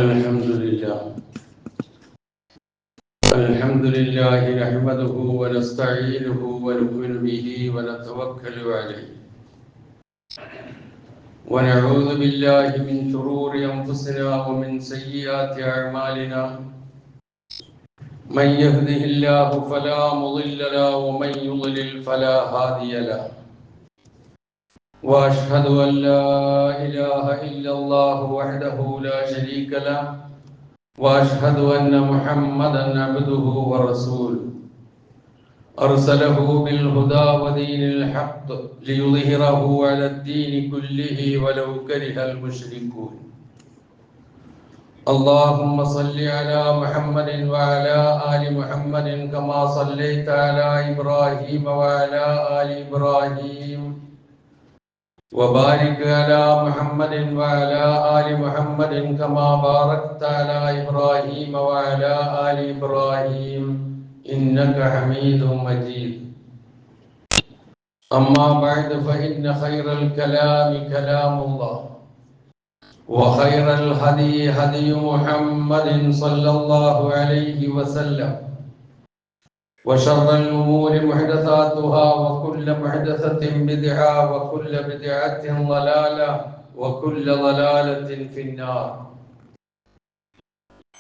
الحمد لله نحمده ونستعينه ونؤمن به ونتوكل عليه ونعوذ بالله من شرور أنفسنا ومن سيئات أعمالنا من يهده الله فلا مضل له ومن يضلل فلا هادي له وأشهد أن لا إله إلا الله وحده لا شريك له وأشهد أن محمدًا عبده ورسوله أرسله بالهدى ودين الحق ليظهره على الدين كله ولو كره المشركون اللهم صل على محمد وعلى آل محمد كما صليت على إبراهيم وعلى آل إبراهيم وبارك على محمد وعلى آل محمد كما باركت على إبراهيم وعلى آل إبراهيم إنك حميد مجيد أما بعد فإن خير الكلام كلام الله وخير الهدي هدي محمد صلى الله عليه وسلم وشر الأمور محدثاتها وكل محدثة بدعة وكل بدعة ضلالة وكل ضلالة في النار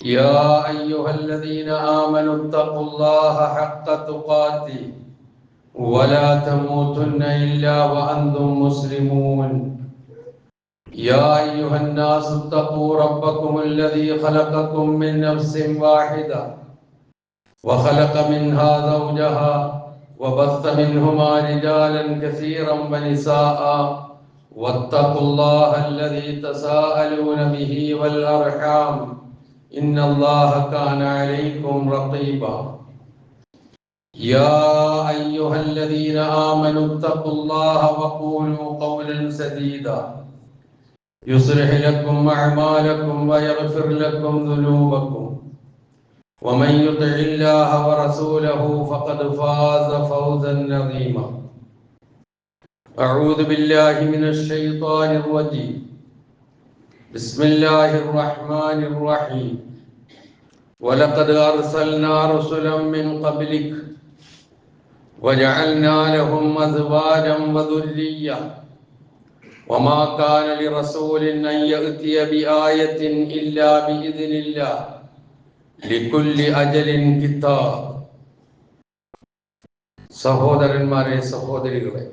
يا أيها الذين آمنوا اتقوا الله حق تقاته ولا تموتن إلا وأنتم مسلمون يا أيها الناس اتقوا ربكم الذي خلقكم من نفس واحدة وخلق منها زوجها وبث منهما رجالا كثيرا ونساء واتقوا الله الذي تساءلون به والأرحام إن الله كان عليكم رقيبا يا أيها الذين آمنوا اتقوا الله وقولوا قولا سديدا يصلح لكم أعمالكم ويغفر لكم ذنوبكم ومن يطع الله ورسوله فقد فاز فوزا عظيما أعوذ بالله من الشيطان الرجيم بسم الله الرحمن الرحيم ولقد أرسلنا رسلا من قبلك وجعلنا لهم أزواجا وذرية وما كان لرسول أن يأتي بآية إلا بإذن الله ലികുല്ലി അജലിൻ കിതാബ്. സഹോദരന്മാരെ, സഹോദരികളെ,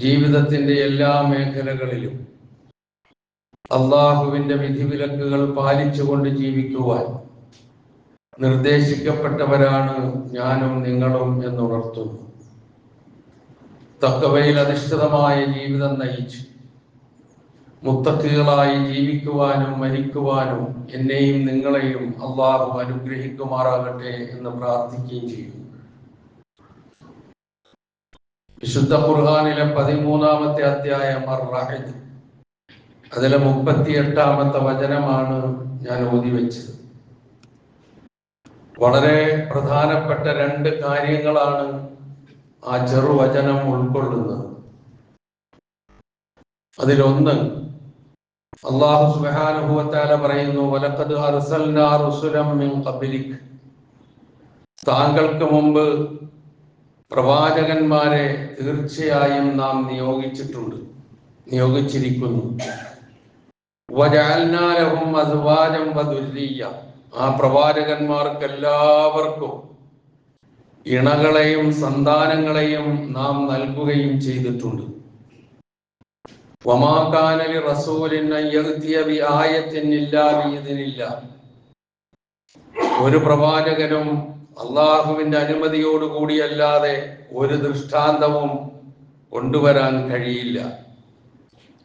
ജീവിതത്തിന്റെ എല്ലാ മേഖലകളിലും അള്ളാഹുവിന്റെ വിധിവിലക്കുകൾ പാലിച്ചുകൊണ്ട് ജീവിക്കുവാൻ നിർദ്ദേശിക്കപ്പെട്ടവരാണ് ഞാനും നിങ്ങളും എന്നുണർത്തുന്നു. തഖ്വയിൽ അധിഷ്ഠിതമായ ജീവിതം നയിച്ച് മുത്തഖികളായി ജീവിക്കുവാനും മരിക്കുവാനും എന്നെയും നിങ്ങളെയും അള്ളാഹു അനുഗ്രഹിക്കുമാറാകട്ടെ എന്ന് പ്രാർത്ഥിക്കുകയും ചെയ്യും. വിശുദ്ധ ഖുർആനിലെ 13-ാമത്തെ അധ്യായം അർ-റഅദ്, അതിലെ 38-ാമത്തെ വചനമാണ് ഞാൻ ഓതി വെച്ചത്. വളരെ പ്രധാനപ്പെട്ട 2 കാര്യങ്ങളാണ് ആ ചെറുവചനം ഉൾക്കൊള്ളുന്നത്. അതിലൊന്ന്, അല്ലാഹു സുബ്ഹാനഹു വ തആല പറയുന്നു, വലഖദ് അർസൽനാ റുസുലൻ മിൻ ഖബ്ലിക്, താങ്കൾക്ക് മുമ്പ് പ്രവാചകന്മാരെ തീർച്ചയായും നാം നിയോഗിച്ചിരിക്കുന്നു. വജഅൽനാ ലഹും അസ്വാജൻ വദുർരിയ്യ, ആ പ്രവാചകന്മാർക്ക് എല്ലാവർക്കും ഇണകളെയും സന്താനങ്ങളെയും നാം നൽകുകയും ചെയ്തിട്ടുണ്ട്. വമാ കാന ലിറസൂലിൻ അൻ യഅതിയ ബിആയത്തിൻ ഇല്ലാ ബിഇദ്നില്ലാ, ഒരു പ്രവാചകനും അള്ളാഹുവിന്റെ അനുമതിയോടുകൂടിയല്ലാതെ ഒരു ദൃഷ്ടാന്തവും കൊണ്ടുവരാൻ കഴിയില്ല.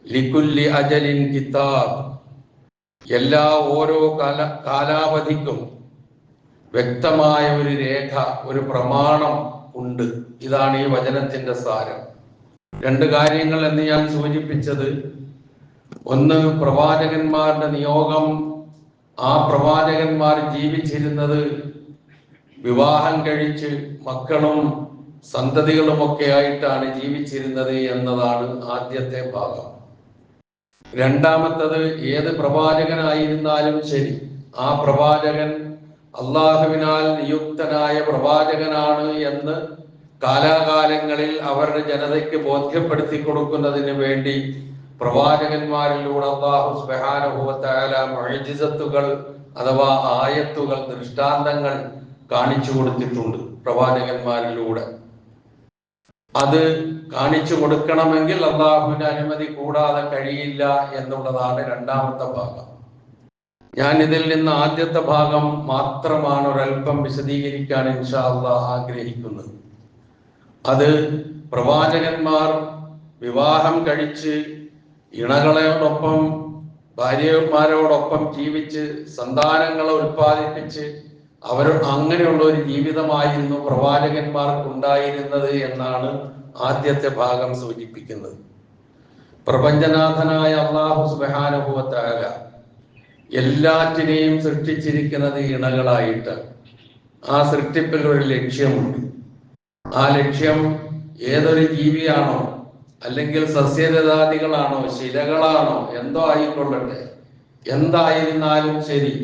ലികുല്ലി അജലിൻ കിതാബ്, ഓരോ കാലാവധിക്കും വ്യക്തമായ ഒരു രേഖ, ഒരു പ്രമാണം ഉണ്ട്. ഇതാണ് ഈ വചനത്തിന്റെ സാരം. 2 കാര്യങ്ങൾ എന്ന് ഞാൻ സൂചിപ്പിച്ചത്, ഒന്ന് പ്രവാചകന്മാരുടെ നിയോഗം. ആ പ്രവാചകന്മാർ ജീവിച്ചിരുന്നത് വിവാഹം കഴിച്ച് മക്കളും സന്തതികളുമൊക്കെ ആയിട്ടാണ് ജീവിച്ചിരുന്നത് എന്നതാണ് ആദ്യത്തെ ഭാഗം. രണ്ടാമത്തത്, ഏത് പ്രവാചകനായിരുന്നാലും ശരി, ആ പ്രവാചകൻ അള്ളാഹുവിനാൽ നിയുക്തനായ പ്രവാചകനാണ് എന്ന് കാലാകാലങ്ങളിൽ അവരുടെ ജനതയ്ക്ക് ബോധ്യപ്പെടുത്തി കൊടുക്കുന്നതിന് വേണ്ടി പ്രവാചകന്മാരിലൂടെ അല്ലാഹു സുബ്ഹാനഹു വ തആല മുഅ്ജിസത്തുകൾ അഥവാ ആയത്തുകൾ, ദൃഷ്ടാന്തങ്ങൾ കാണിച്ചു കൊടുത്തിട്ടുണ്ട് പ്രവാചകന്മാരിലൂടെ. അത് കാണിച്ചു കൊടുക്കണമെങ്കിൽ അള്ളാഹുവിന്റെ അനുമതി കൂടാതെ കഴിയില്ല എന്നുള്ളതാണ് രണ്ടാമത്തെ ഭാഗം. ഞാൻ ഇതിൽ നിന്ന് ആദ്യത്തെ ഭാഗം മാത്രമാണ് ഒരൽപ്പം വിശദീകരിക്കാൻ ഇൻഷാ അല്ലാഹ് ആഗ്രഹിക്കുന്നത്. അത് പ്രവാചകന്മാർ വിവാഹം കഴിച്ച് ഇണകളോടൊപ്പം ഭാര്യമാരോടൊപ്പം ജീവിച്ച് സന്താനങ്ങളെ ഉൽപ്പാദിപ്പിച്ച് അങ്ങനെയുള്ള ഒരു ജീവിതമായിരുന്നു പ്രവാചകന്മാർക്കുണ്ടായിരുന്നത് എന്നാണ് ആദ്യത്തെ ഭാഗം സൂചിപ്പിക്കുന്നത്. പ്രപഞ്ചനാഥനായ അല്ലാഹു സുബ്ഹാനഹു വ തആല എല്ലാറ്റിനെയും സൃഷ്ടിച്ചിരിക്കുന്നത് ഇണകളായിട്ട്. ആ സൃഷ്ടിപ്പിൽ ഒരു ലക്ഷ്യമുണ്ട്. ആ ലക്ഷ്യം ഏതൊരു ജീവിയാണോ, അല്ലെങ്കിൽ സസ്യലതാദികളാണോ, ശിലകളാണോ, എന്തോ ആയിക്കൊള്ളട്ടെ, എന്തായിരുന്നാലും ശരി,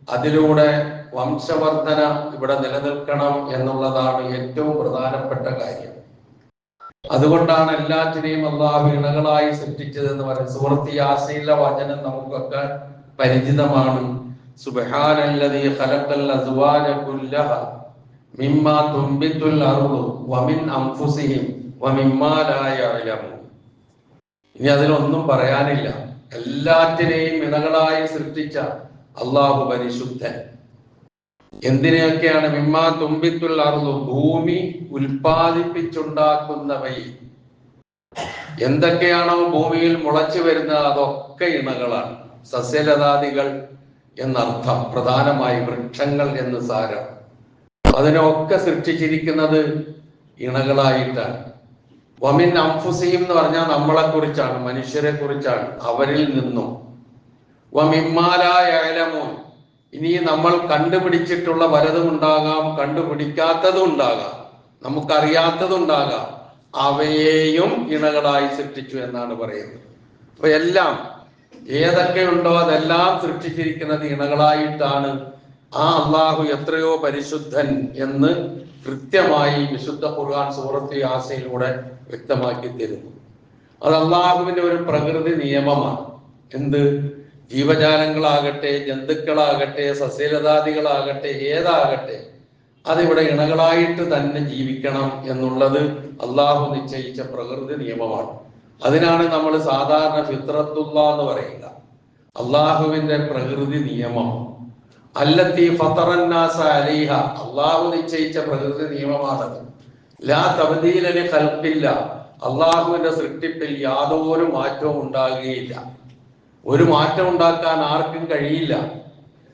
അതിലൂടെ വംശവർധന ഇവിടെ നിലനിൽക്കണം എന്നുള്ളതാണ് ഏറ്റവും പ്രധാനപ്പെട്ട കാര്യം. അതുകൊണ്ടാണ് എല്ലാറ്റിനെയും അല്ലാഹു ഇണകളായി സൃഷ്ടിച്ചതെന്ന് പറയുന്നത്. സൂറത്ത് യാസീനിലെ വചനം നമുക്കൊക്കെ പരിചിതമാണ്. സുബ്ഹാനല്ലദീ ഖലഖൽ അസ്വാജ കുല്ലഹ മിമ്മാ തുംബിതുൽ അർളു വമിൻ അൻഫുസിഹിം വമിമ്മാ ലാ യഅലമൂൻ. ഇനി അതിലൊന്നും പറയാനില്ല. എല്ലാറ്റിനെയും ഇണകളായി സൃഷ്ടിച്ച അല്ലാഹു പരിശുദ്ധൻ. എന്തിനെയൊക്കെയാണ്? മിമ്മാ തുംബിത്തുൽ അർളു, ഭൂമി ഉൽപ്പാദിപ്പിച്ചുണ്ടാക്കുന്നവയിൽ എന്തൊക്കെയാണോ ഭൂമിയിൽ മുളച്ചു വരുന്നത് അതൊക്കെ ഇണകളാണ്. സസ്യലതാദികൾ എന്നർത്ഥം, പ്രധാനമായി വൃക്ഷങ്ങൾ എന്ന് സാരം. അതിനൊക്കെ സൃഷ്ടിച്ചിരിക്കുന്നത് ഇണകളായിട്ടാണ്. വമിൻ അൻഫുസിഹിം എന്ന് പറഞ്ഞാൽ നമ്മളെ കുറിച്ചാണ്, മനുഷ്യരെ കുറിച്ചാണ്. അവരിൽ നിന്നും വമിമ്മാ ലാ യഅലമൂൻ, ഇനി നമ്മൾ കണ്ടുപിടിച്ചിട്ടുള്ള പലതും ഉണ്ടാകാം, കണ്ടുപിടിക്കാത്തതും ഉണ്ടാകാം, നമുക്കറിയാത്തതുണ്ടാകാം. അവയെയും ഇണകളായി സൃഷ്ടിച്ചു എന്നാണ് പറയുന്നത്. അപ്പൊ എല്ലാം ഏതൊക്കെയുണ്ടോ അതെല്ലാം സൃഷ്ടിച്ചിരിക്കുന്നത് ഇണകളായിട്ടാണ്. ആ അള്ളാഹു എത്രയോ പരിശുദ്ധൻ എന്ന് കൃത്യമായി വിശുദ്ധ ഖുർആൻ സൂറത്ത് യാസീനിലൂടെ വ്യക്തമാക്കി തരുന്നു. അത് അള്ളാഹുവിന്റെ ഒരു പ്രകൃതി നിയമമാണ്. എന്ത്? ജീവജാലങ്ങളാകട്ടെ, ജന്തുക്കളാകട്ടെ, സസ്യലതാദികളാകട്ടെ, ഏതാകട്ടെ, അതിവിടെ ഇണകളായിട്ട് തന്നെ ജീവിക്കണം എന്നുള്ളത് അള്ളാഹു നിശ്ചയിച്ച പ്രകൃതി നിയമമാണ്. അതിനാണ് നമ്മൾ സാധാരണ ഫിത്രത്തുള്ള എന്ന് പറയുക. അള്ളാഹുവിന്റെ പ്രകൃതി നിയമം, അല്ലത്തി ഫതറന്നാസ അലൈഹ, അള്ളാഹു നിശ്ചയിച്ച പ്രകൃതി നിയമമാണത്. ലാ തബ്ദീല ലി ഖൽഖില്ല, അള്ളാഹുവിന്റെ സൃഷ്ടിപ്പിൽ യാതൊരു മാറ്റവും ഉണ്ടാകുകയില്ല. ഒരു മാറ്റം ഉണ്ടാക്കാൻ ആർക്കും കഴിയില്ല.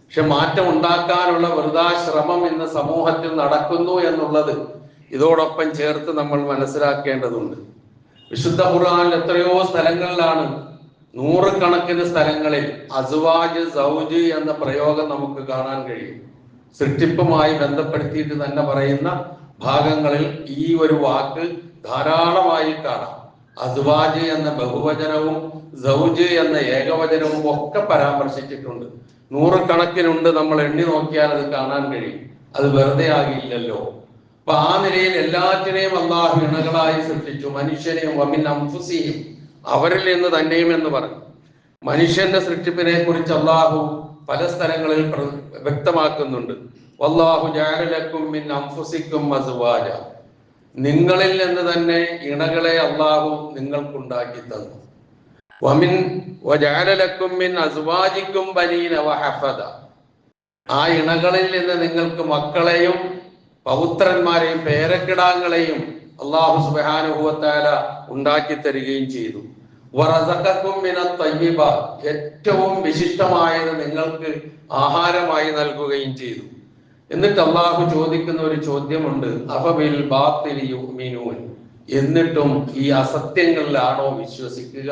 പക്ഷെ മാറ്റം ഉണ്ടാക്കാനുള്ള വൃഥാശ്രമം ഇന്ന് സമൂഹത്തിൽ നടക്കുന്നു എന്നുള്ളത് ഇതോടൊപ്പം ചേർത്ത് നമ്മൾ മനസ്സിലാക്കേണ്ടതുണ്ട്. വിശുദ്ധ ഖുർആനിൽ എത്രയോ സ്ഥലങ്ങളിലാണ്, നൂറുകണക്കിന് സ്ഥലങ്ങളിൽ അസ്വാജ്, സൗജ് എന്ന പ്രയോഗം നമുക്ക് കാണാൻ കഴിയും. സൃഷ്ടിപ്പുമായി ബന്ധപ്പെടുത്തിയിട്ട് തന്നെ പറയുന്ന ഭാഗങ്ങളിൽ ഈ ഒരു വാക്ക് ധാരാളമായി കാണാം. അസ്വാജ് എന്ന ബഹുവചനവും സൗജ് എന്ന ഏകവചനവും ഒക്കെ പരാമർശിച്ചിട്ടുണ്ട്. നൂറുകണക്കിനുണ്ട്. നമ്മൾ എണ്ണി നോക്കിയാൽ അത് കാണാൻ കഴിയും. അത് വെറുതെ ആകില്ലല്ലോ. അപ്പൊ ആ നിലയിൽ എല്ലാറ്റിനെയും അല്ലാഹു ഇണകളായി സൃഷ്ടിച്ചു. മനുഷ്യനെയും വമിൻ അൻഫുസിഹിം, അവരിൽ നിന്ന് തന്നെയും എന്ന് പറഞ്ഞു. മനുഷ്യന്റെ സൃഷ്ടിപ്പിനെ കുറിച്ച് അല്ലാഹു പല സ്ഥലങ്ങളിൽ വ്യക്തമാക്കുന്നുണ്ട്. വല്ലാഹു ജഅല ലക്കും മിൻ അൻഫുസിക്കും അസ്വാജ, നിങ്ങളിൽ നിന്ന് തന്നെ ഇണകളെ അല്ലാഹു നിങ്ങൾക്കുണ്ടാക്കി തന്നു. വമിൻ വജഅല ലക്കും മിൻ അസ്വാജിക്കും ബനീന വഹഫദ, ആ ഇണകളിൽ നിന്ന് നിങ്ങൾക്ക് മക്കളെയും പൗത്രന്മാരെയും പേരക്കിടാങ്ങളെയും അല്ലാഹു സുബ്ഹാനഹു വ തആല ഉണ്ടാക്കി തരികയും ചെയ്തു. വറസഖക്കും മിനത് തയ്യിബാത്, ഏറ്റവും വിശിഷ്ടമായത് നിങ്ങൾക്ക് ആഹാരമായി നൽകുകയും ചെയ്തു. എന്നിട്ട് അല്ലാഹു ചോദിക്കുന്ന ഒരു ചോദ്യമുണ്ട്, അഫബിൽ ബാത്തിലി യുഅ്മിനൂൻ, എന്നിട്ടും ഈ അസത്യങ്ങളിലാണോ വിശ്വസിക്കുക?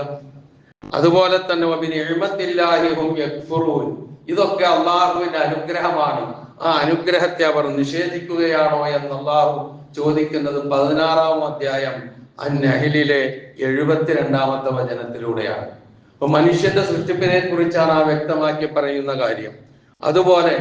അതുപോലെ തന്നെ വബിനിഅ്മത്തില്ലാഹി ഹും യക്ഫുറൂൻ, ഇതൊക്കെ അല്ലാഹുവിന്റെ അനുഗ്രഹമാണ്, ആ അനുഗ്രഹത്തെ അവർ നിഷേധിക്കുകയാണോ എന്ന് അല്ലാഹു ചോദിക്കുന്നത് 16-ാം അധ്യായം അൻ-നഹ്ലിലെ 72-ാമത്തെ വചനത്തിലൂടെയാണ്. അപ്പൊ മനുഷ്യന്റെ സൃഷ്ടിപ്പിനെ കുറിച്ചാണ് ആ വ്യക്തമാക്കി പറയുന്ന കാര്യം. അതുപോലെ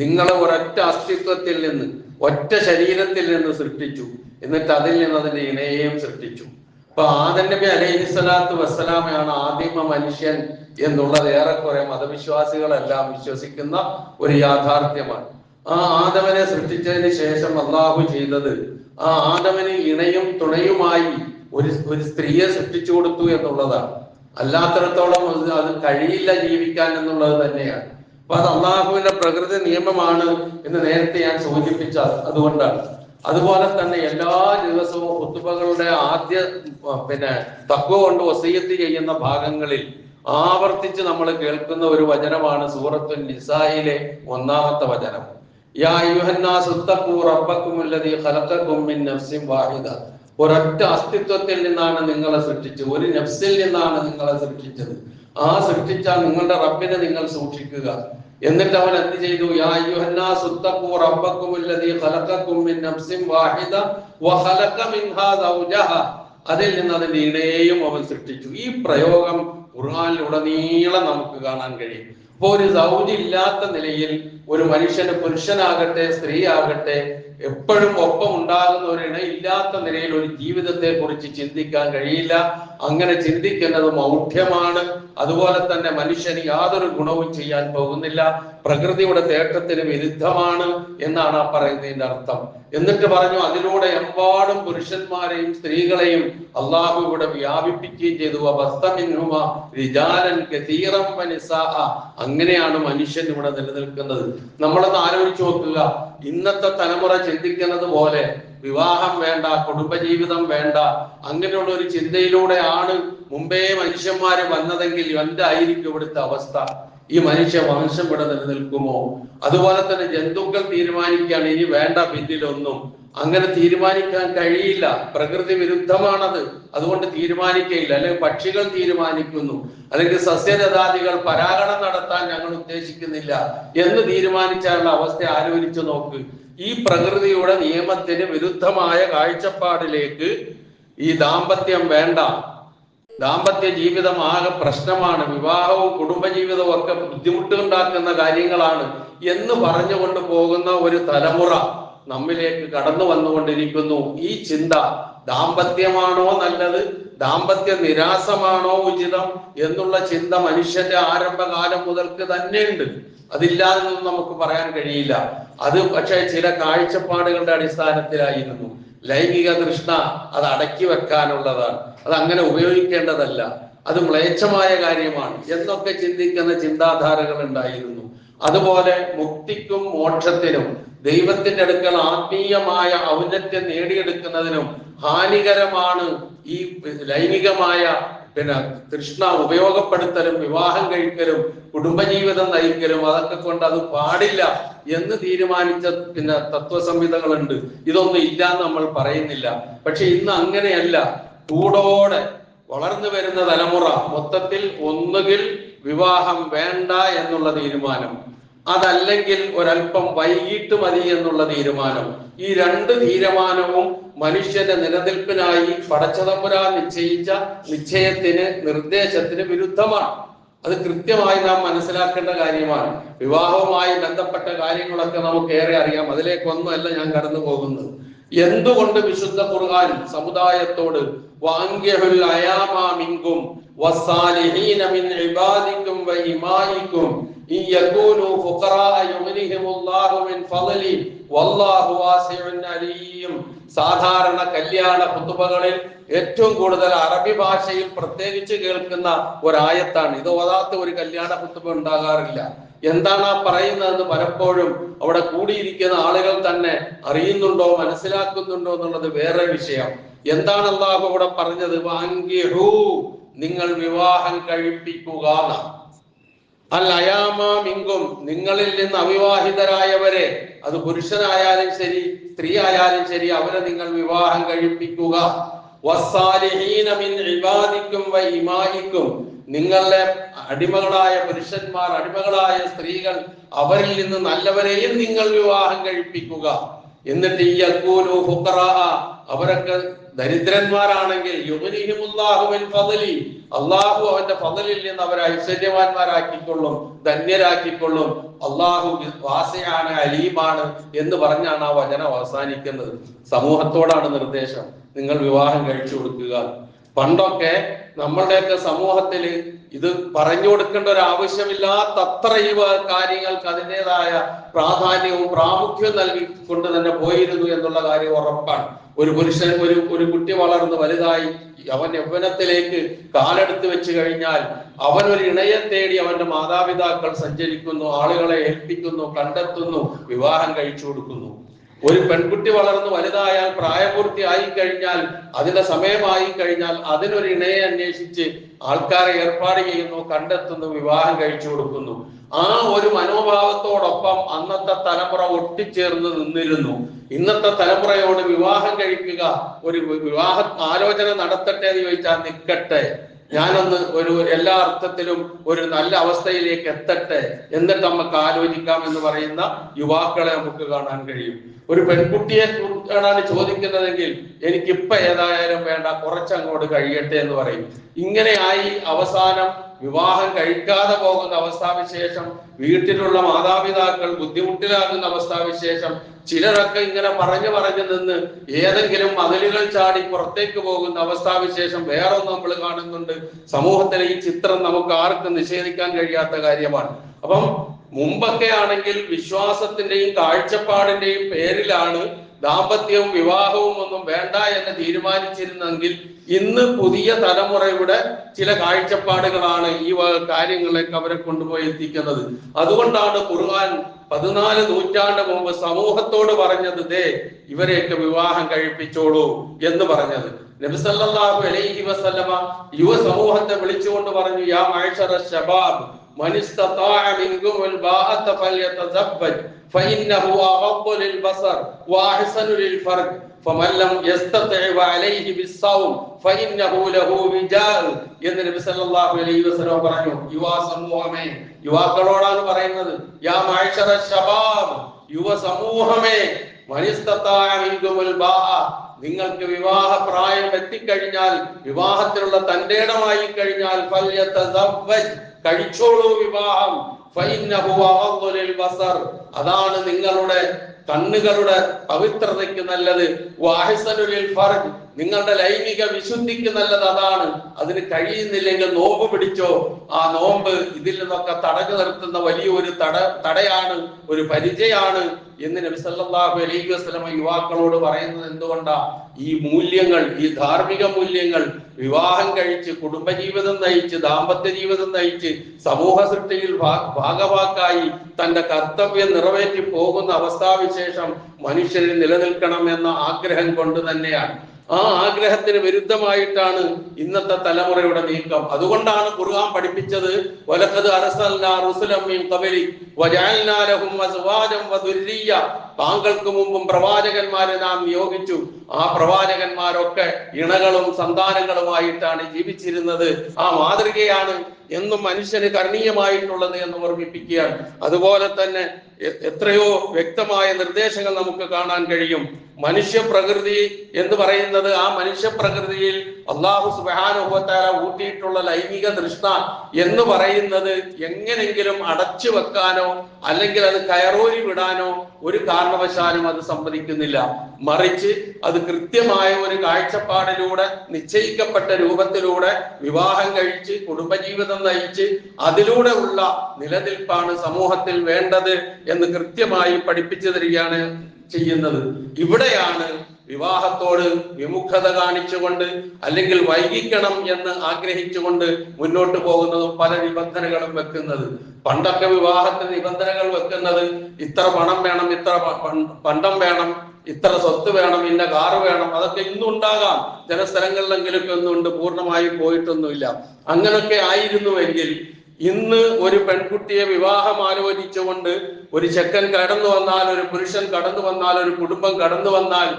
നിങ്ങളെ ഒരൊറ്റ അസ്തിത്വത്തിൽ നിന്ന്, ഒറ്റ ശരീരത്തിൽ നിന്ന് സൃഷ്ടിച്ചു, എന്നിട്ട് അതിൽ നിന്ന് അതിന്റെ ഇണയെയും സൃഷ്ടിച്ചു. അപ്പൊ ആദം നബി അലൈഹിസ്സലാത്തു വസ്സലാമയാണ് ആദിമ മനുഷ്യൻ എന്നുള്ളത് ഏറെക്കുറെ മതവിശ്വാസികളെല്ലാം വിശ്വസിക്കുന്ന ഒരു യാഥാർത്ഥ്യമാണ്. ആ ആദമനെ സൃഷ്ടിച്ചതിന് ശേഷം അള്ളാഹു ചെയ്തത്, ആ ആദമന് ഇണയും തുണയുമായി ഒരു സ്ത്രീയെ സൃഷ്ടിച്ചു കൊടുത്തു എന്നുള്ളതാണ്. അല്ലാത്തിടത്തോളം അത് കഴിയില്ല ജീവിക്കാൻ എന്നുള്ളത് തന്നെയാണ്. അപ്പൊ അത് അള്ളാഹുവിന്റെ പ്രകൃതി നിയമമാണ് എന്ന് നേരത്തെ ഞാൻ സൂചിപ്പിച്ചത് അതുകൊണ്ടാണ്. അതുപോലെ തന്നെ എല്ലാ ദിവസവും ഖുതുബകളുടെ ആദ്യ തഖ്വ കൊണ്ട് വസിയത്ത് ചെയ്യുന്ന ഭാഗങ്ങളിൽ ആവർത്തിച്ച് നമ്മൾ കേൾക്കുന്ന ഒരു വചനമാണ് സൂറത്തുൻ നിസായിലെ 1-ാമത്തെ വചനം. യാ അയ്യുഹന്നാസു തഖൂ റബ്ബക്കുമുല്ലദീ ഖലഖകും മിൻ നഫ്സിൻ വാഹിദ. ഒരൊറ്റ അസ്തിത്വത്തിൽ നിന്നാണ് നിങ്ങളെ സൃഷ്ടിച്ചത്, ഒരു നഫ്സിൽ നിന്നാണ് നിങ്ങളെ സൃഷ്ടിച്ചത്. ആ സൃഷ്ടിച്ച നിങ്ങളുടെ റബ്ബിനെ നിങ്ങൾ സൂക്ഷിക്കുക. എന്നിട്ട് അവൻ എന്ത് ചെയ്തു? യാ അയ്യുഹന്നാസു തഖൂ റബ്ബക്കുമുല്ലദീ ഖലഖകും മിൻ നഫ്സിൻ വാഹിദ വഖലഖ മിൻഹാ സൗജഹ. അതിൽ നിന്ന് അതിന്റെ ഇണയെയും അവൻ സൃഷ്ടിച്ചു. ഈ പ്രയോഗം ഖുർആനിലുടനീളം നമുക്ക് കാണാൻ കഴിയും. അപ്പൊ ഒരു സൗജ് ഇല്ലാത്ത നിലയിൽ ഒരു മനുഷ്യന്, പുരുഷനാകട്ടെ സ്ത്രീ ആകട്ടെ, എപ്പോഴും ഒപ്പം ഉണ്ടാകുന്ന ഒരു ഇണയില്ലാത്ത നിലയിൽ ഒരു ജീവിതത്തെ കുറിച്ച് ചിന്തിക്കാൻ കഴിയില്ല. അങ്ങനെ ചിന്തിക്കുന്നത് മൗഢ്യമാണ്. അതുപോലെ തന്നെ മനുഷ്യന് യാതൊരു ഗുണവും ചെയ്യാൻ പോകുന്നില്ല, പ്രകൃതിയുടെ തേട്ടത്തിന് വിരുദ്ധമാണ് എന്നാണ് ആ പറയുന്നതിന്റെ അർത്ഥം. എന്നിട്ട് പറഞ്ഞു, അതിലൂടെ എമ്പാടും പുരുഷന്മാരെയും സ്ത്രീകളെയും അള്ളാഹു ഇവിടെ വ്യാപിപ്പിക്കുകയും ചെയ്തു. അങ്ങനെയാണ് മനുഷ്യൻ ഇവിടെ നിലനിൽക്കുന്നത്. നമ്മളൊന്ന് ആലോചിച്ച് നോക്കുക. ഇന്നത്തെ തലമുറ ചിന്തിക്കുന്നത് പോലെ വിവാഹം വേണ്ട, കുടുംബജീവിതം വേണ്ട, അങ്ങനെയുള്ള ഒരു ചിന്തയിലൂടെയാണ് മുമ്പേ മനുഷ്യന്മാര് വന്നതെങ്കിൽ എന്തായിരിക്കും ഇവിടുത്തെ അവസ്ഥ? ഈ മനുഷ്യ വംശം ഇവിടെ നിലനിൽക്കുമോ? അതുപോലെ തന്നെ ജന്തുക്കൾ തീരുമാനിക്കുകയാണ് ഇനി വേണ്ട പിന്നിലൊന്നും. അങ്ങനെ തീരുമാനിക്കാൻ കഴിയില്ല, പ്രകൃതി വിരുദ്ധമാണത്, അതുകൊണ്ട് തീരുമാനിക്കയില്ല. അല്ലെങ്കിൽ പക്ഷികൾ തീരുമാനിക്കുന്നു, അല്ലെങ്കിൽ സസ്യലതാദികൾ പരാഗണം നടത്താൻ ഞങ്ങൾ ഉദ്ദേശിക്കുന്നില്ല എന്ന് തീരുമാനിച്ചാലുള്ള അവസ്ഥ ആലോചിച്ചു നോക്ക്. ഈ പ്രകൃതിയുടെ നിയമത്തിന് വിരുദ്ധമായ കാഴ്ചപ്പാടിലേക്ക് ഈ ദാമ്പത്യം വേണ്ട, ദാമ്പത്യ ജീവിതം ആകെ പ്രശ്നമാണ്, വിവാഹവും കുടുംബജീവിതവും ഒക്കെ ബുദ്ധിമുട്ടുണ്ടാക്കുന്ന കാര്യങ്ങളാണ് എന്ന് പറഞ്ഞുകൊണ്ട് പോകുന്ന ഒരു തലമുറ നമ്മിലേക്ക് കടന്നു വന്നുകൊണ്ടിരിക്കുന്നു. ഈ ചിന്ത, ദാമ്പത്യമാണോ നല്ലത്, ദാമ്പത്യ നിരാസമാണോ ഉചിതം എന്നുള്ള ചിന്ത മനുഷ്യന്റെ ആരംഭകാലം മുതൽക്ക് തന്നെയുണ്ട്. അതില്ലാതൊന്നും നമുക്ക് പറയാൻ കഴിയില്ല. അത് പക്ഷേ ചില കാഴ്ചപ്പാടുകളുടെ അടിസ്ഥാനത്തിലായിരുന്നു. ലൈംഗിക തൃഷ്ണ അത് അടക്കി വെക്കാനുള്ളതാണ്, അത് അങ്ങനെ ഉപയോഗിക്കേണ്ടതല്ല, അത് മ്ലേച്ഛമായ കാര്യമാണ് എന്നൊക്കെ ചിന്തിക്കുന്ന ചിന്താധാരകൾ ഉണ്ടായിരുന്നു. അതുപോലെ മുക്തിക്കും മോക്ഷത്തിനും ദൈവത്തിന്റെ അടുക്കൽ ആത്മീയമായ ഔന്നത്യം നേടിയെടുക്കുന്നതിനും ഹാനികരമാണ് ഈ ലൈംഗികമായ തൃഷ്ണ ഉപയോഗപ്പെടുത്തലും വിവാഹം കഴിക്കലും കുടുംബജീവിതം നയിക്കലും. അതൊക്കെ കൊണ്ട് അത് പാടില്ല എന്ന് തീരുമാനിച്ച തത്വസംഹിതകളുണ്ട്. ഇതൊന്നും ഇല്ലാന്ന് നമ്മൾ പറയുന്നില്ല. പക്ഷെ ഇന്ന് അങ്ങനെയല്ല. ചൂടോടെ വളർന്നു വരുന്ന തലമുറ മൊത്തത്തിൽ ഒന്നുകിൽ വിവാഹം വേണ്ട എന്നുള്ള തീരുമാനം, അതല്ലെങ്കിൽ ഒരല്പം വൈകിട്ട് മതി എന്നുള്ള തീരുമാനം. ഈ രണ്ട് തീരുമാനവും മനുഷ്യന്റെ നിലനിൽപ്പിനായി പടച്ചതമ്പുരാൻ നിശ്ചയിച്ച നിശ്ചയത്തിന്, നിർദ്ദേശത്തിന് വിരുദ്ധമാണ്. അത് കൃത്യമായി നാം മനസ്സിലാക്കേണ്ട കാര്യമാണ്. വിവാഹവുമായി ബന്ധപ്പെട്ട കാര്യങ്ങളൊക്കെ നമുക്ക് ഏറെ അറിയാം, അതിലേക്കൊന്നുമല്ല ഞാൻ കടന്നു പോകുന്നത്. എന്തുകൊണ്ട് വിശുദ്ധ ഖുർആൻ സമുദായത്തോട് വാങ്കിഹുൽ അയാമാ മിൻകും വസ്സാലിഹീന മിൻ ഇബാദിക്കും വഇമായിക്കും ഇൻ യകൂനു ഫുഖറാ യുഗ്നിഹിമുല്ലാഹു മിൻ ഫളലി വല്ലാഹു വാസിഉൻ അലീം. സാധാരണ കല്യാണ ഖുതുബകളിൽ ഏറ്റവും കൂടുതൽ അറബി ഭാഷയിൽ പ്രത്യേകിച്ച് കേൾക്കുന്ന ഒരായത്താണ്. ഇത് ഓതാത്ത ഒരു കല്യാണ ഖുതുബ ഉണ്ടാകാറില്ല. എന്താണ് ആ പറയുന്നതെന്ന് പലപ്പോഴും അവിടെ കൂടിയിരിക്കുന്ന ആളുകൾ തന്നെ അറിയുന്നുണ്ടോ, മനസ്സിലാക്കുന്നുണ്ടോ എന്നുള്ളത് വേറെ വിഷയം. എന്താണ് അല്ലാഹു ഇവിടെ പറഞ്ഞത്? വാങ്കിഹു, നിങ്ങൾ വിവാഹം കഴിപ്പിക്കുക. അൽ അയാമാ മിൻകും, നിങ്ങളിൽ നിന്ന് അവിവാഹിതരായവരെ, അത് പുരുഷനായാലും ശരി സ്ത്രീ ആയാലും ശരി, അവരെ നിങ്ങൾ വിവാഹം കഴിപ്പിക്കുക. വസ്സാലിഹീന മിൻ ഇബാദിക്കും വഇമായിക്കും, നിങ്ങളുടെ അടിമകളായ പുരുഷന്മാർ, അടിമകളായ സ്ത്രീകൾ, അവരിൽ നിന്ന് നല്ലവരെയും നിങ്ങൾ വിവാഹം കഴിപ്പിക്കുക. എന്നിട്ട് ഈ യകൂനു ഫുഖറാ, അവരൊക്കെ ദരിദ്രന്മാരാണെങ്കിൽ യുഗ്നിഹിമുല്ലാഹു മിൻ ഫളലി, അള്ളാഹു അവന്റെ ഫളലിൽ നിന്ന് അവരെ ഐശ്വര്യവാന്മാരാക്കിക്കൊള്ളും, ധന്യരാക്കിക്കൊള്ളും. അള്ളാഹു വാസിയാണ്, അലീമാണ് എന്ന് പറഞ്ഞാണ് ആ വചനം അവസാനിക്കുന്നത്. സമൂഹത്തോടാണ് നിർദ്ദേശം, നിങ്ങൾ വിവാഹം കഴിച്ചു കൊടുക്കുക. പണ്ടൊക്കെ നമ്മളുടെയൊക്കെ സമൂഹത്തില് ഇത് പറഞ്ഞു കൊടുക്കേണ്ട ഒരു ആവശ്യമില്ലാത്തത്ര ഈ കാര്യങ്ങൾക്ക് അതിൻ്റെതായ പ്രാധാന്യവും പ്രാമുഖ്യവും നൽകിക്കൊണ്ട് തന്നെ പോയിരുന്നു എന്നുള്ള കാര്യം ഉറപ്പാണ്. ഒരു പുരുഷൻ ഒരു കുട്ടി വളർന്ന് വലുതായി അവൻ യൗവനത്തിലേക്ക് കാലെടുത്ത് വെച്ച് കഴിഞ്ഞാൽ അവൻ ഒരു ഇണയെ തേടി അവന്റെ മാതാപിതാക്കൾ സഞ്ചരിക്കുന്നു, ആളുകളെ ഏൽപ്പിക്കുന്നു, കണ്ടെത്തുന്നു, വിവാഹം കഴിച്ചു കൊടുക്കുന്നു. ഒരു പെൺകുട്ടി വളർന്ന് വലുതായാൽ പ്രായപൂർത്തിയായി കഴിഞ്ഞാൽ, അതിന്റെ സമയമായി കഴിഞ്ഞാൽ അതിനൊരു ഇണയെ അന്വേഷിച്ച് ആൾക്കാരെ ഏർപ്പാട് ചെയ്യുന്നു, കണ്ടെത്തുന്നു, വിവാഹം കഴിച്ചു കൊടുക്കുന്നു. ആ ഒരു മനോഭാവത്തോടൊപ്പം അന്നത്തെ തലമുറ ഒട്ടിച്ചേർന്ന് നിന്നിരുന്നു. ഇന്നത്തെ തലമുറയോട് വിവാഹം കഴിക്കുക, ഒരു വിവാഹ ആലോചന നടത്തട്ടെ എന്ന് ചോദിച്ചാൽ നിൽക്കട്ടെ, ഞാനൊന്ന് എല്ലാ അർത്ഥത്തിലും ഒരു നല്ല അവസ്ഥയിലേക്ക് എത്തട്ടെ, എന്നിട്ട് നമുക്ക് ആലോചിക്കാം എന്ന് പറയുന്ന യുവാക്കളെ നമുക്ക് കാണാൻ കഴിയും. ഒരു പെൺകുട്ടിയെ കുറിച്ചാണ് ചോദിക്കുന്നതെങ്കിൽ എനിക്കിപ്പോ ഏതായാലും വേണ്ട, കുറച്ചങ്ങോട്ട് കഴിയട്ടെ എന്ന് പറയും. ഇങ്ങനെയായി അവസാനം വിവാഹം കഴിക്കാതെ പോകുന്ന അവസ്ഥാവിശേഷം, വീട്ടിലുള്ള മാതാപിതാക്കൾ ബുദ്ധിമുട്ടിലാകുന്ന അവസ്ഥാവിശേഷം, ചിലരൊക്കെ ഇങ്ങനെ പറഞ്ഞു നിന്ന് ഏതെങ്കിലും മതിലുകൾ ചാടി പുറത്തേക്ക് പോകുന്ന അവസ്ഥാവിശേഷം വേറൊന്നും നമ്മൾ കാണുന്നുണ്ട്. സമൂഹത്തിലെ ഈ ചിത്രം നമുക്ക് ആർക്കും നിഷേധിക്കാൻ കഴിയാത്ത കാര്യമാണ്. അപ്പം മുമ്പൊക്കെ ആണെങ്കിൽ വിശ്വാസത്തിന്റെയും കാഴ്ചപ്പാടിന്റെയും പേരിലാണ് ദാമ്പത്യവും വിവാഹവും ഒന്നും വേണ്ട എന്ന് തീരുമാനിച്ചിരുന്നെങ്കിൽ, ഇന്ന് പുതിയ തലമുറയുടെ ചില കാഴ്ചപ്പാടുകളാണ് ഈ കാര്യങ്ങളിലേക്ക് അവരെ കൊണ്ടുപോയി എത്തിക്കുന്നത്. അതുകൊണ്ടാണ് ഖുർആൻ 14 നൂറ്റാണ്ട് മുമ്പ് സമൂഹത്തോട് പറഞ്ഞത്, ദേ ഇവരെയൊക്കെ വിവാഹം കഴിപ്പിച്ചോളൂ എന്ന് പറഞ്ഞത്. നബി സല്ലല്ലാഹു അലൈഹി വസല്ലമ യുവ സമൂഹത്തെ വിളിച്ചുകൊണ്ട് പറഞ്ഞു, യാ മഅ്ശറ ശബാബ് മൻ ഇസ്തതാഅ മിൻകുമുൽ ബാഅത ഫൽയതസബ്ബജ് ഫഇന്നഹു അഗദ്ദു ലിൽബസർ വഅഹ്സനു ലിൽഫർജ് ഫമൻ ലം യസ്തതി' ഫഅലൈഹി ബിസ്സൗം ഫഇന്നഹു ലഹു വിജാൽ എന്ന് നബി സല്ലല്ലാഹു അലൈഹി വസല്ലം പറഞ്ഞു. യുവ സമൂഹമേ, യുവാക്കളോടാണ് പറയുന്നത്, യാ മഅ്ശറ ശബാബ്, യുവ സമൂഹമേ, മൻ ഇസ്തതാഅ മിൻകുമുൽ ബാഅ, നിങ്ങൾക്ക് വിവാഹ പ്രായം എത്തിക്കഴിഞ്ഞാൽ, വിവാഹത്തിലുള്ള തന്റെ ഇടമായി കഴിഞ്ഞാൽ, ഫൽയതസബ്ബജ്, കഴിച്ചോളൂ വിവാഹം, ഫഇന്നഹു അഗദ്ദു ലിൽബസർ, അതാണ് നിങ്ങളുടെ കണ്ണുകളുടെ പവിത്രതയ്ക്ക് നല്ലത്, വഅഹ്സനു ലിൽഫർജ്, നിങ്ങളുടെ ലൈംഗിക വിശുദ്ധിക്ക് നല്ലത് അതാണ്. അതിന് കഴിയുന്നില്ലെങ്കിൽ നോമ്പ് പിടിച്ചോ, ആ നോമ്പ് ഇതിൽ നിന്നൊക്കെ തടഞ്ഞു നിർത്തുന്ന വലിയൊരു തടയാണ്, ഒരു പരിചയാണ് എന്ന് നബി സല്ലല്ലാഹു അലൈഹി വസല്ലം യുവാക്കളോട് പറയുന്നത്. എന്തുകൊണ്ടാ? ഈ മൂല്യങ്ങൾ, ഈ ധാർമ്മിക മൂല്യങ്ങൾ വിവാഹം കഴിച്ച് കുടുംബജീവിതം നയിച്ച് ദാമ്പത്യ ജീവിതം നയിച്ച് സമൂഹ സൃഷ്ടിയിൽ ഭാഗവാക്കായി തന്റെ കർത്തവ്യം നിറവേറ്റി പോകുന്ന അവസ്ഥാവിശേഷം മനുഷ്യരിൽ നിലനിൽക്കണം എന്ന ആഗ്രഹം കൊണ്ട് തന്നെയാണ്. ആ ആഗ്രഹത്തിന് വിരുദ്ധമായിട്ടാണ് ഇന്നത്തെ തലമുറയുടെ നീക്കം. അതുകൊണ്ടാണ് ഖുർആൻ പഠിപ്പിച്ചത്, വലഖദ് അർസൽനാ റുസുലൻ മിൻ ഖബലിക് വജഅൽനാ ലഹും അസ്വാജൻ വദുർരിയ്യ, താങ്കൾക്ക് മുമ്പും പ്രവാചകന്മാരെ നാം നിയോഗിച്ചു, ആ പ്രവാചകന്മാരൊക്കെ ഇണകളും സന്താനങ്ങളുമായിട്ടാണ് ജീവിച്ചിരുന്നത്. ആ മാതൃകയാണ് എന്നും മനുഷ്യന് കരണീയമായിട്ടുള്ളത് എന്ന് ഓർമ്മിപ്പിക്കുകയാണ്. അതുപോലെ തന്നെ എത്രയോ വ്യക്തമായ നിർദ്ദേശങ്ങൾ നമുക്ക് കാണാൻ കഴിയും. മനുഷ്യ പ്രകൃതി എന്ന് പറയുന്നത്, ആ മനുഷ്യ പ്രകൃതിയിൽ അല്ലാഹു സുബ്ഹാനഹു വ തആല ഊട്ടിയിട്ടുള്ള ലൈംഗിക തൃഷ്ണ എന്ന് പറയുന്നത് എങ്ങനെങ്കിലും അടച്ചു വെക്കാനോ അല്ലെങ്കിൽ അത് കയറൂരി വിടാനോ ഒരു കാരണവശാലും അത് സമ്മതിക്കുന്നില്ല. മറിച്ച് അത് കൃത്യമായ ഒരു കാഴ്ചപ്പാടിലൂടെ നിശ്ചയിക്കപ്പെട്ട രൂപത്തിലൂടെ വിവാഹം കഴിച്ച് കുടുംബജീവിതം നയിച്ച് അതിലൂടെ ഉള്ള നിലനിൽപ്പാണ് സമൂഹത്തിൽ വേണ്ടത് എന്ന് കൃത്യമായി പഠിപ്പിച്ചു തരികയാണ് ചെയ്യുന്നത്. ഇവിടെയാണ് വിവാഹത്തോട് വിമുഖത കാണിച്ചുകൊണ്ട് അല്ലെങ്കിൽ വൈകിക്കണം എന്ന് ആഗ്രഹിച്ചുകൊണ്ട് മുന്നോട്ട് പോകുന്നതും പല നിബന്ധനകളും വെക്കുന്നത്. പണ്ടൊക്കെ വിവാഹത്തിന് നിബന്ധനകൾ വെക്കുന്നത്, ഇത്ര പണം വേണം, ഇത്ര പണ്ടം വേണം, ഇത്ര സ്വത്ത് വേണം, ഇന്ന കാറ് വേണം. അതൊക്കെ ഇന്നുണ്ടാകാം, ചില സ്ഥലങ്ങളിലെങ്കിലൊക്കെ ഒന്നുണ്ട്, പൂർണ്ണമായി പോയിട്ടൊന്നുമില്ല. അങ്ങനൊക്കെ ആയിരുന്നുവെങ്കിൽ ഇന്ന് ഒരു പെൺകുട്ടിയെ വിവാഹം ആലോചിച്ചുകൊണ്ട് ഒരു ചെക്കൻ കടന്നു വന്നാൽ, ഒരു പുരുഷൻ കടന്നു വന്നാൽ, ഒരു കുടുംബം കടന്നു വന്നാൽ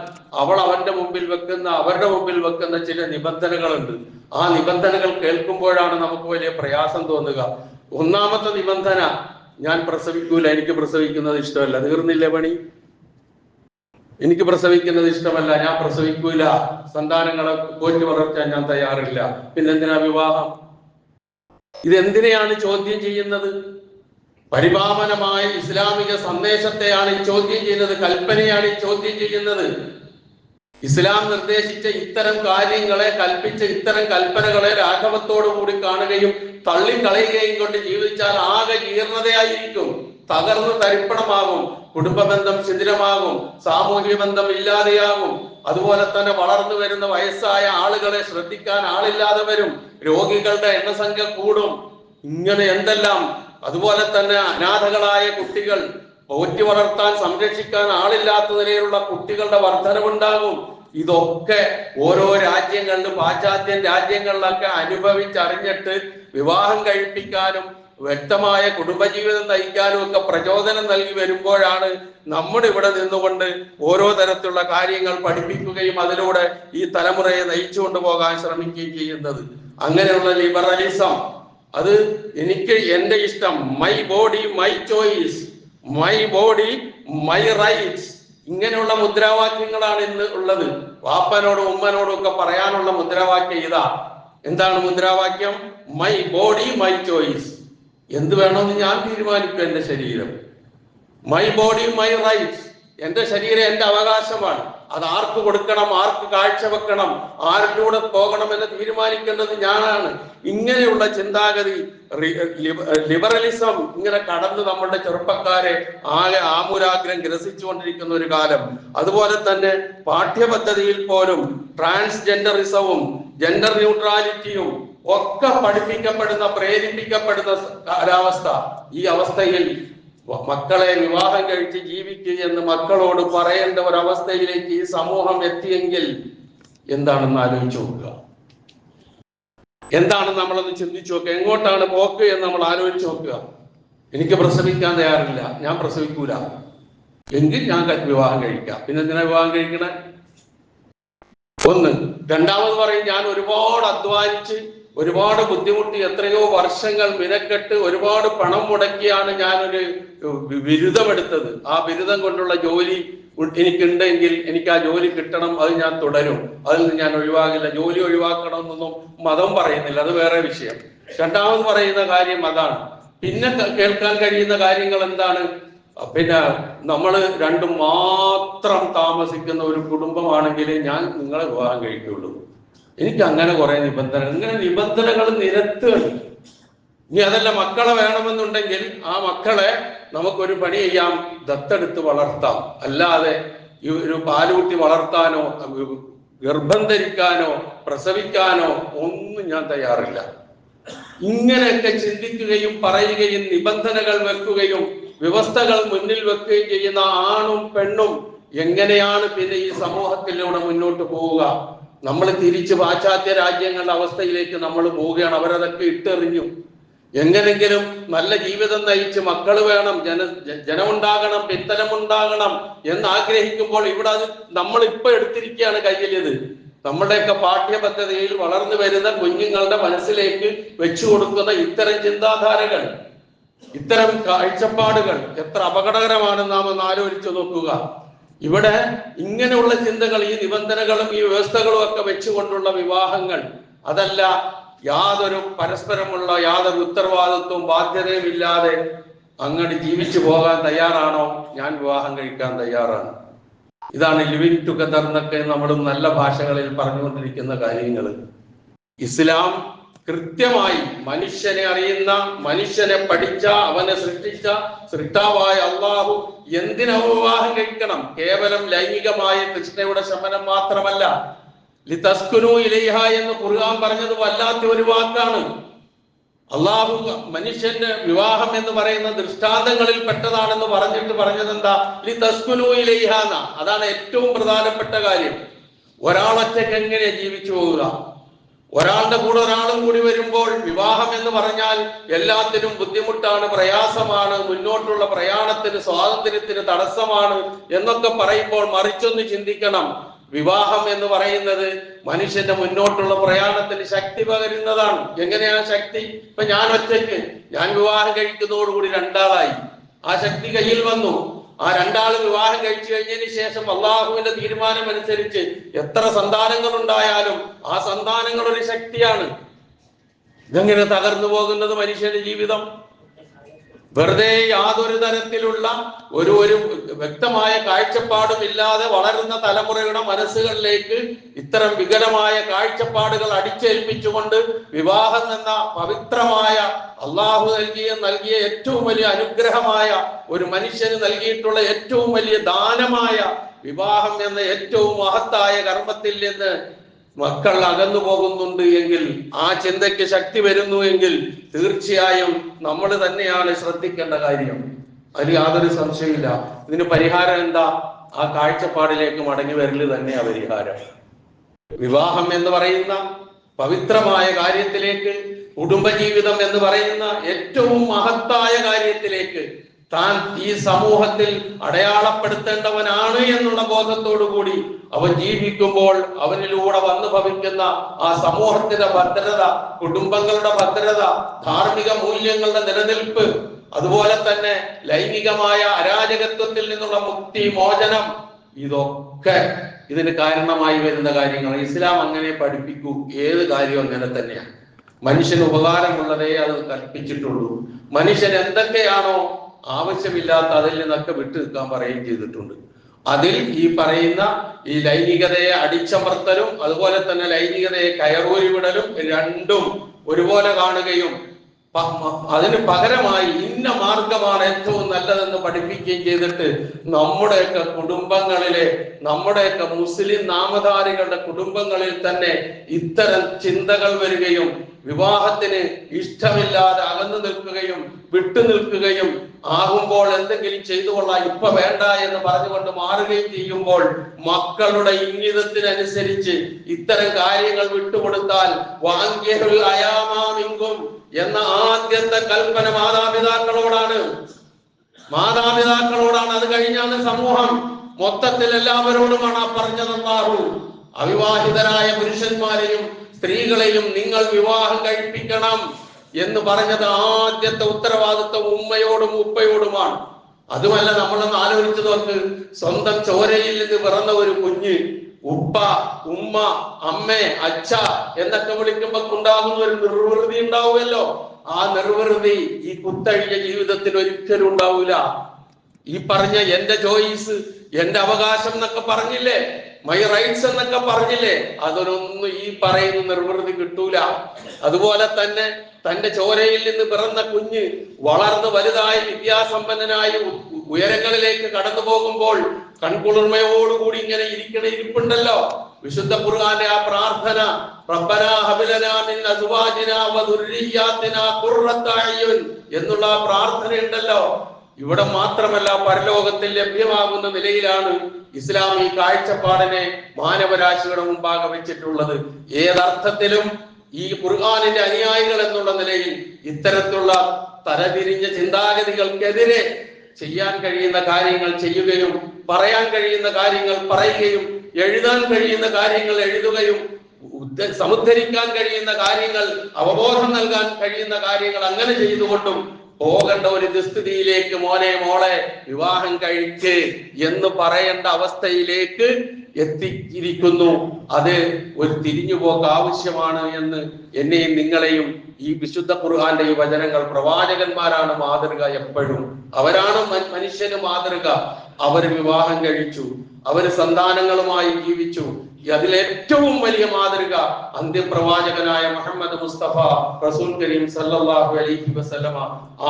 അവരുടെ മുമ്പിൽ വെക്കുന്ന ചില നിബന്ധനകളുണ്ട്. ആ നിബന്ധനകൾ കേൾക്കുമ്പോഴാണ് നമുക്ക് വലിയ പ്രയാസം തോന്നുക. ഒന്നാമത്തെ നിബന്ധന, ഞാൻ പ്രസവിക്കൂല, എനിക്ക് പ്രസവിക്കുന്നത് ഇഷ്ടമല്ല. തീർന്നില്ലേ പണി? എനിക്ക് പ്രസവിക്കുന്നത് ഇഷ്ടമല്ല, ഞാൻ പ്രസവിക്കൂല, സന്താനങ്ങളെ പോറ്റി വളർത്താൻ ഞാൻ തയ്യാറില്ല, പിന്നെന്തിനാ വിവാഹം? ഇതെന്തിനെയാണ് ചോദ്യം ചെയ്യുന്നത്? പരിപാവനമായ ഇസ്ലാമിക സന്ദേശത്തെയാണ് ഈ ചോദ്യം ചെയ്യുന്നത്, കൽപ്പനയാണ് ഈ ചോദ്യം ചെയ്യുന്നത്. ഇസ്ലാം നിർദ്ദേശിച്ച ഇത്തരം കാര്യങ്ങളെ, കൽപ്പിച്ച ഇത്തരം കൽപ്പനകളെ രാഘവത്തോടു കൂടി കാണുകയും തള്ളിക്കളയുകയും കൊണ്ട് ജീവിച്ചാൽ ആകെ ജീർണതയായിരിക്കും, തകർന്ന് തരിപ്പണമാകും, കുടുംബബന്ധം ശിഥിലമാകും, സാമൂഹിക ബന്ധം ഇല്ലാതെയാകും. അതുപോലെ തന്നെ വളർന്നു വരുന്ന വയസ്സായ ആളുകളെ ശ്രദ്ധിക്കാൻ ആളില്ലാതെ വരും, രോഗികളുടെ എണ്ണസംഖ്യ കൂടും, ഇങ്ങനെ എന്തെല്ലാം. അതുപോലെ തന്നെ അനാഥകളായ കുട്ടികൾ, പോറ്റി വളർത്താൻ സംരക്ഷിക്കാൻ ആളില്ലാത്ത നിലയിലുള്ള കുട്ടികളുടെ വർധനവുണ്ടാകും. ഇതൊക്കെ ഓരോ രാജ്യങ്ങളിലും, പാശ്ചാത്യൻ രാജ്യങ്ങളിലൊക്കെ അനുഭവിച്ചറിഞ്ഞിട്ട് വിവാഹം കഴിപ്പിക്കാനും വ്യക്തമായ കുടുംബജീവിതം നയിക്കാനും ഒക്കെ പ്രചോദനം നൽകി വരുമ്പോഴാണ് നമ്മുടെ ഇവിടെ നിന്നുകൊണ്ട് ഓരോ തരത്തിലുള്ള കാര്യങ്ങൾ പഠിപ്പിക്കുകയും അതിലൂടെ ഈ തലമുറയെ നയിച്ചു കൊണ്ടുപോകാൻ ശ്രമിക്കുകയും ചെയ്യുന്നത്. അങ്ങനെയുള്ള ലിബറലിസം, അത് എനിക്ക് എന്റെ ഇഷ്ടം, my body my choice, my body my rights, ഇങ്ങനെയുള്ള മുദ്രാവാക്യങ്ങളാണ് ഇന്ന് ഉള്ളത്. വാപ്പനോടും ഉമ്മനോടും ഒക്കെ പറയാനുള്ള മുദ്രാവാക്യം ഇതാ. എന്താണ് മുദ്രാവാക്യം? My body my choice. എന്ത് വേണമെന്ന് ഞാൻ തീരുമാനിക്കും, എന്റെ ശരീരം. മൈ ബോഡി മൈ റൈറ്റ്സ്, എന്റെ ശരീരം എന്റെ അവകാശമാണ്. അത് ആർക്ക് കൊടുക്കണം, ആർക്ക് കാഴ്ചവെക്കണം, ആരുടെ കൂടെ പോകണം എന്ന് തീരുമാനിക്കേണ്ടത് ഞാനാണ്. ഇങ്ങനെയുള്ള ചിന്താഗതി, ലിബറലിസം ഇങ്ങനെ കടന്ന് നമ്മളുടെ ചെറുപ്പക്കാരെ ആകെ ആമൂലാഗ്രം ഗ്രസിച്ചുകൊണ്ടിരിക്കുന്ന ഒരു കാലം. അതുപോലെ തന്നെ പാഠ്യപദ്ധതിയിൽ പോലും ട്രാൻസ്ജെൻഡറിസവും ജെൻഡർ ന്യൂട്രാലിറ്റിയും ഒക്കെ പഠിപ്പിക്കപ്പെടുന്ന, പ്രേരിപ്പിക്കപ്പെടുന്ന കാലാവസ്ഥ. ഈ അവസ്ഥയിൽ മക്കളെ വിവാഹം കഴിച്ച് ജീവിക്കുക എന്ന് മക്കളോട് പറയേണ്ട ഒരവസ്ഥയിലേക്ക് ഈ സമൂഹം എത്തിയെങ്കിൽ എന്താണെന്ന് ആലോചിച്ചു നോക്കുക. എന്താണ് നമ്മളൊന്ന് ചിന്തിച്ചു നോക്കുക. എങ്ങോട്ടാണ് പോക്ക് എന്ന് നമ്മൾ ആലോചിച്ച് നോക്കുക. എനിക്ക് പ്രസവിക്കാൻ തയ്യാറില്ല, ഞാൻ പ്രസവിക്കൂല, എങ്കിൽ ഞാൻ വിവാഹം കഴിക്കാം. പിന്നെ എന്തിനാ വിവാഹം കഴിക്കണേ? ഒന്ന്. രണ്ടാമത് പറയും, ഞാൻ ഒരുപാട് അധ്വാനിച്ച്, ഒരുപാട് ബുദ്ധിമുട്ടി, എത്രയോ വർഷങ്ങൾ മിനക്കെട്ട്, ഒരുപാട് പണം മുടക്കിയാണ് ഞാനൊരു ബിരുദമെടുത്തത്. ആ ബിരുദം കൊണ്ടുള്ള ജോലി എനിക്കുണ്ടെങ്കിൽ എനിക്ക് ആ ജോലി കിട്ടണം, അത് ഞാൻ തുടരും, അതിൽ നിന്ന് ഞാൻ ഒഴിവാകില്ല. ജോലി ഒഴിവാക്കണം എന്നൊന്നും മതം പറയുന്നില്ല, അത് വേറെ വിഷയം. രണ്ടാമത് പറയുന്ന കാര്യം അതാണ്. പിന്നെ കേൾക്കാൻ കഴിയുന്ന കാര്യങ്ങൾ എന്താണ്? പിന്നെ നമ്മൾ രണ്ടും മാത്രം താമസിക്കുന്ന ഒരു കുടുംബമാണെങ്കിൽ ഞാൻ നിങ്ങളെ വിവാഹം കഴിക്കുള്ളൂ. എനിക്ക് അങ്ങനെ കുറെ നിബന്ധനകൾ, ഇങ്ങനെ നിബന്ധനകൾ നിരത്തുകയാണ്. ഇനി അതല്ല, മക്കളെ വേണമെന്നുണ്ടെങ്കിൽ ആ മക്കളെ നമുക്കൊരു പണി ചെയ്യാം, ദത്തെടുത്ത് വളർത്താം. അല്ലാതെ ഈ ഒരു പാലൂട്ടി വളർത്താനോ ഗർഭം ധരിക്കാനോ പ്രസവിക്കാനോ ഒന്നും ഞാൻ തയ്യാറില്ല. ഇങ്ങനെയൊക്കെ ചിന്തിക്കുകയും പറയുകയും നിബന്ധനകൾ വെക്കുകയും വ്യവസ്ഥകൾ മുന്നിൽ വെക്കുകയും ചെയ്യുന്ന ആണും പെണ്ണും എങ്ങനെയാണ് പിന്നെ ഈ സമൂഹത്തിലൂടെ മുന്നോട്ട് പോവുക? നമ്മൾ തിരിച്ച് പാശ്ചാത്യ രാജ്യങ്ങളുടെ അവസ്ഥയിലേക്ക് നമ്മൾ പോവുകയാണ്. അവരതൊക്കെ ഇട്ടെറിഞ്ഞു. എങ്ങനെങ്കിലും നല്ല ജീവിതം നയിച്ച് മക്കൾ വേണം, ജനമുണ്ടാകണം, പിത്തനമുണ്ടാകണം എന്നാഗ്രഹിക്കുമ്പോൾ ഇവിടെ അത് നമ്മൾ ഇപ്പൊ എടുത്തിരിക്കുകയാണ് കയ്യിലിത്. നമ്മുടെയൊക്കെ പാഠ്യപദ്ധതിയിൽ വളർന്നു വരുന്ന കുഞ്ഞുങ്ങളുടെ മനസ്സിലേക്ക് വെച്ചു കൊടുക്കുന്ന ഇത്തരം ചിന്താധാരകൾ, ഇത്തരം കാഴ്ചപ്പാടുകൾ എത്ര അപകടകരമാണെന്ന് നാം ഒന്ന് ആലോചിച്ചു നോക്കുക. ഇവിടെ ഇങ്ങനെയുള്ള ചിന്തകൾ, ഈ നിബന്ധനകളും ഈ വ്യവസ്ഥകളും ഒക്കെ വെച്ചുകൊണ്ടുള്ള വിവാഹങ്ങൾ, അതല്ല യാതൊരു പരസ്പരമുള്ള യാതൊരു ഉത്തരവാദിത്വവും ബാധ്യതയും ഇല്ലാതെ അങ്ങോട്ട് ജീവിച്ചു പോകാൻ തയ്യാറാണോ? ഞാൻ വിവാഹം കഴിക്കാൻ തയ്യാറാണ്. ഇതാണ് ലിവിങ് ടുഗദർ എന്നൊക്കെ നമ്മൾ നല്ല ഭാഷകളിൽ പറഞ്ഞുകൊണ്ടിരിക്കുന്ന കാര്യങ്ങൾ. ഇസ്ലാം കൃത്യമായി മനുഷ്യനെ അറിയുന്ന, മനുഷ്യനെ പഠിച്ച, അവനെ സൃഷ്ടിച്ച സൃഷ്ടാവായ അള്ളാഹു എന്തിനു വിവാഹം കഴിക്കണം? കേവലം ലൈംഗികമായ തൃഷ്ണയുടെ ശമനം മാത്രമല്ല. ലിതസ്കുനു ഇലൈഹ എന്ന് ഖുർആൻ പറഞ്ഞത് വല്ലാത്ത ഒരു വാക്കാണ്. അള്ളാഹു മനുഷ്യന്റെ വിവാഹം എന്ന് പറയുന്ന ദൃഷ്ടാന്തങ്ങളിൽ പെട്ടതാണെന്ന് പറഞ്ഞത് എന്താ? ലിതസ്കുനു ഇലൈഹ എന്ന. അതാണ് ഏറ്റവും പ്രധാനപ്പെട്ട കാര്യം. ഒരാളൊറ്റയ്ക്ക് എങ്ങനെ ജീവിച്ചു പോവുക? ഒരാളുടെ കൂടെ ഒരാളും കൂടി വരുമ്പോൾ വിവാഹം എന്ന് പറഞ്ഞാൽ എല്ലാത്തിനും ബുദ്ധിമുട്ടാണ്, പ്രയാസമാണ്, മുന്നോട്ടുള്ള പ്രയാണത്തിന് സ്വാതന്ത്ര്യത്തിന് തടസ്സമാണ് എന്നൊക്കെ പറയുമ്പോൾ മറിച്ചൊന്ന് ചിന്തിക്കണം. വിവാഹം എന്ന് പറയുന്നത് മനുഷ്യന്റെ മുന്നോട്ടുള്ള പ്രയാണത്തിന് ശക്തി പകരുന്നതാണ്. എങ്ങനെയാണ് ശക്തി? ഇപ്പൊ ഞാൻ ഒറ്റയ്ക്ക്, ഞാൻ വിവാഹം കഴിക്കുന്നതോടുകൂടി രണ്ടാളായി, ആ ശക്തി കയ്യിൽ വന്നു. ആ രണ്ടാൾ വിവാഹം കഴിച്ചു കഴിഞ്ഞതിന് ശേഷം അള്ളാഹുവിന്റെ തീരുമാനം അനുസരിച്ച് എത്ര സന്താനങ്ങൾ ഉണ്ടായാലും ആ സന്താനങ്ങൾ ഒരു ശക്തിയാണ്. ഇതെങ്ങനെ തകർന്നു പോകുന്നത് മനുഷ്യന്റെ ജീവിതം? വെറുതെ യാതൊരു തരത്തിലുള്ള ഒരു വ്യക്തമായ കാഴ്ചപ്പാടും ഇല്ലാതെ വളരുന്ന തലമുറയുടെ മനസ്സുകളിലേക്ക് ഇത്തരം വികലമായ കാഴ്ചപ്പാടുകൾ അടിച്ചേൽപ്പിച്ചുകൊണ്ട് വിവാഹം എന്ന പവിത്രമായ അള്ളാഹു നൽകിയ ഏറ്റവും വലിയ അനുഗ്രഹമായ ഒരു മനുഷ്യന് നൽകിയിട്ടുള്ള ഏറ്റവും വലിയ ദാനമായ വിവാഹം എന്ന ഏറ്റവും മഹത്തായ കർമ്മത്തിൽ നിന്ന് മക്കൾ അകന്നു പോകുന്നുണ്ട് എങ്കിൽ, ആ ചിന്തയ്ക്ക് ശക്തി വരുന്നു എങ്കിൽ തീർച്ചയായും നമ്മൾ തന്നെയാണ് ശ്രദ്ധിക്കേണ്ട കാര്യം. അതിൽ യാതൊരു സംശയമില്ല. ഇതിന് പരിഹാരം എന്താ? ആ കാഴ്ചപ്പാടിലേക്ക് മടങ്ങി വരല് തന്നെയാ പരിഹാരം. വിവാഹം എന്ന് പറയുന്ന പവിത്രമായ കാര്യത്തിലേക്ക്, കുടുംബജീവിതം എന്ന് പറയുന്ന ഏറ്റവും മഹത്തായ കാര്യത്തിലേക്ക് താൻ ഈ സമൂഹത്തിൽ അടയാളപ്പെടുത്തേണ്ടവനാണ് എന്നുള്ള ബോധത്തോടു കൂടി അവൻ ജീവിക്കുമ്പോൾ അവനിലൂടെ വന്നു ഭവിക്കുന്ന ആ സമൂഹത്തിന്റെ ഭദ്രത, കുടുംബങ്ങളുടെ ഭദ്രത, ധാർമ്മിക മൂല്യങ്ങളുടെ നിലനിൽപ്പ്, അതുപോലെ തന്നെ ലൈംഗികമായ അരാജകത്വത്തിൽ നിന്നുള്ള മുക്തി, മോചനം, ഇതൊക്കെ ഇതിന് കാരണമായി വരുന്ന കാര്യങ്ങൾ. ഇസ്ലാം അങ്ങനെ പഠിപ്പിക്കൂ. ഏത് കാര്യവും അങ്ങനെ തന്നെയാണ്. മനുഷ്യന് ഉപകാരമുള്ളതേ അത് കൽപ്പിച്ചിട്ടുള്ളൂ. മനുഷ്യൻ എന്തൊക്കെയാണോ ആവശ്യമില്ലാത്ത അതിൽ നിന്നൊക്കെ വിട്ടു നിൽക്കാൻ പറയുകയും ചെയ്തിട്ടുണ്ട്. അതിൽ ഈ പറയുന്ന ഈ ലൈംഗികതയെ അടിച്ചമർത്തലും അതുപോലെ തന്നെ ലൈംഗികതയെ കയറൂരി വിടലും രണ്ടും ഒരുപോലെ കാണുകയും അതിന് പകരമായി ഇന്ന മാർഗമാണ് ഏറ്റവും നല്ലതെന്ന് പഠിപ്പിക്കുകയും ചെയ്തിട്ട് നമ്മുടെയൊക്കെ കുടുംബങ്ങളിലെ, നമ്മുടെയൊക്കെ മുസ്ലിം നാമധാരികളുടെ കുടുംബങ്ങളിൽ തന്നെ ഇത്തരം ചിന്തകൾ വരികയും വിവാഹത്തിന് ഇഷ്ടമില്ലാതെ അകന്നു നിൽക്കുകയും വിട്ടു നിൽക്കുകയും ആകുമ്പോൾ എന്തെങ്കിലും ചെയ്തു കൊള്ളാം, ഇപ്പൊ വേണ്ട എന്ന് പറഞ്ഞുകൊണ്ട് മാറുകയും ചെയ്യുമ്പോൾ മക്കളുടെ ഇംഗിതത്തിനനുസരിച്ച് ഇത്തരം കാര്യങ്ങൾ വിട്ടുകൊടുത്താൽ വാങ്ക്യഹുൽ അയാമാമിങ്കും എന്ന ആദ്യത്തെ കൽപ്പന മാതാപിതാക്കളോടാണ്. അത് കഴിഞ്ഞാണ് സമൂഹം മൊത്തത്തിൽ എല്ലാവരോടുമാണ് പറഞ്ഞതെന്നാഹു. അവിവാഹിതരായ പുരുഷന്മാരെയും സ്ത്രീകളെയും നിങ്ങൾ വിവാഹം കഴിപ്പിക്കണം എന്ന് പറഞ്ഞത് ആദ്യത്തെ ഉത്തരവാദിത്വം ഉമ്മയോടും ഉപ്പയോടുമാണ്. അതുമല്ല, നമ്മളൊന്ന് ആലോചിച്ചു നോക്ക്. സ്വന്തം ചോരയിൽ നിന്ന് പിറന്ന ഒരു കുഞ്ഞ് ഉപ്പ, ഉമ്മ, അമ്മേ, അച്ഛ എന്നൊക്കെ വിളിക്കുമ്പോ ഉണ്ടാകുന്ന ഒരു നിർവൃതി ഉണ്ടാവുമല്ലോ. ആ നിർവൃതി ഈ കുത്തഴിഞ്ഞ ജീവിതത്തിൽ ഒരിക്കലും ഉണ്ടാവൂല. ഈ പറഞ്ഞ എന്റെ ചോയ്സ്, എന്റെ അവകാശം എന്നൊക്കെ പറഞ്ഞില്ലേ, മൈ റൈറ്റ്സ് എന്നൊക്കെ പറഞ്ഞില്ലേ, അതിനൊന്നും ഈ പറയുന്ന നിർവൃതി കിട്ടൂല. അതുപോലെ തന്നെ തന്റെ ചോരയിൽ നിന്ന് പിറന്ന കുഞ്ഞ് വളർന്ന് വലുതായി വിദ്യാസമ്പന്നനായി ഉയരങ്ങളിലേക്ക് കടന്നു പോകുമ്പോൾ കൺകുളിർമയോടുകൂടി ഇങ്ങനെ ഇരിപ്പുണ്ടല്ലോ. വിശുദ്ധ ഖുർആന്റെ ആ പ്രാർത്ഥന, റബ്ബനാ ഹബ് ലനാ മിൻ അസ്വാജിനാ വ ദുർരിയ്യാതിനാ ഖുർറത അയ്യുൻ എന്നുള്ള പ്രാർത്ഥന ഉണ്ടല്ലോ. ഇവിടെ മാത്രമല്ല, പരലോകത്തിൽ ലഭ്യമാകുന്ന നിലയിലാണ് ഇസ്ലാം ഈ കാഴ്ചപ്പാടിനെ മാനവരാശിയുടെ മുമ്പാകെ വെച്ചിട്ടുള്ളത്. ഏതർത്ഥത്തിലും ഈ ഖുർആനിന്റെ അനുയായികൾ എന്നുള്ള നിലയിൽ ഇത്തരത്തിലുള്ള തലതിരിഞ്ഞ ചിന്താഗതികൾക്കെതിരെ ചെയ്യാൻ കഴിയുന്ന കാര്യങ്ങൾ ചെയ്യുകയും പറയാൻ കഴിയുന്ന കാര്യങ്ങൾ പറയുകയും എഴുതാൻ കഴിയുന്ന കാര്യങ്ങൾ എഴുതുകയും സമുദ്ധരിക്കാൻ കഴിയുന്ന കാര്യങ്ങൾ, അവബോധം നൽകാൻ കഴിയുന്ന കാര്യങ്ങൾ അങ്ങനെ ചെയ്തുകൊണ്ടും പോകേണ്ട ഒരു ദുസ്ഥിതിയിലേക്ക് മോനെ മോളെ വിവാഹം കഴിക്ക് എന്ന് പറയേണ്ട അവസ്ഥയിലേക്ക് എത്തിയിരിക്കുന്നു. അത് ഒരു തിരിഞ്ഞുപോക്ക് ആവശ്യമാണ് എന്ന് എന്നെയും നിങ്ങളെയും ഈ വിശുദ്ധ ഖുർആന്റെ ഈ വചനങ്ങൾ, പ്രവാചകന്മാരാണ് മാതൃക. എപ്പോഴും അവരാണ് മനുഷ്യന് മാതൃക. അവർ വിവാഹം കഴിച്ചു, അവര് സന്താനങ്ങളുമായി ജീവിച്ചു. അതിലേറ്റവും വലിയ മാതൃക അന്ത്യപ്രവാചകനായ മുഹമ്മദ് മുസ്തഫ റസൂൽ കരീം സല്ലല്ലാഹു അലൈഹി വസല്ലമ.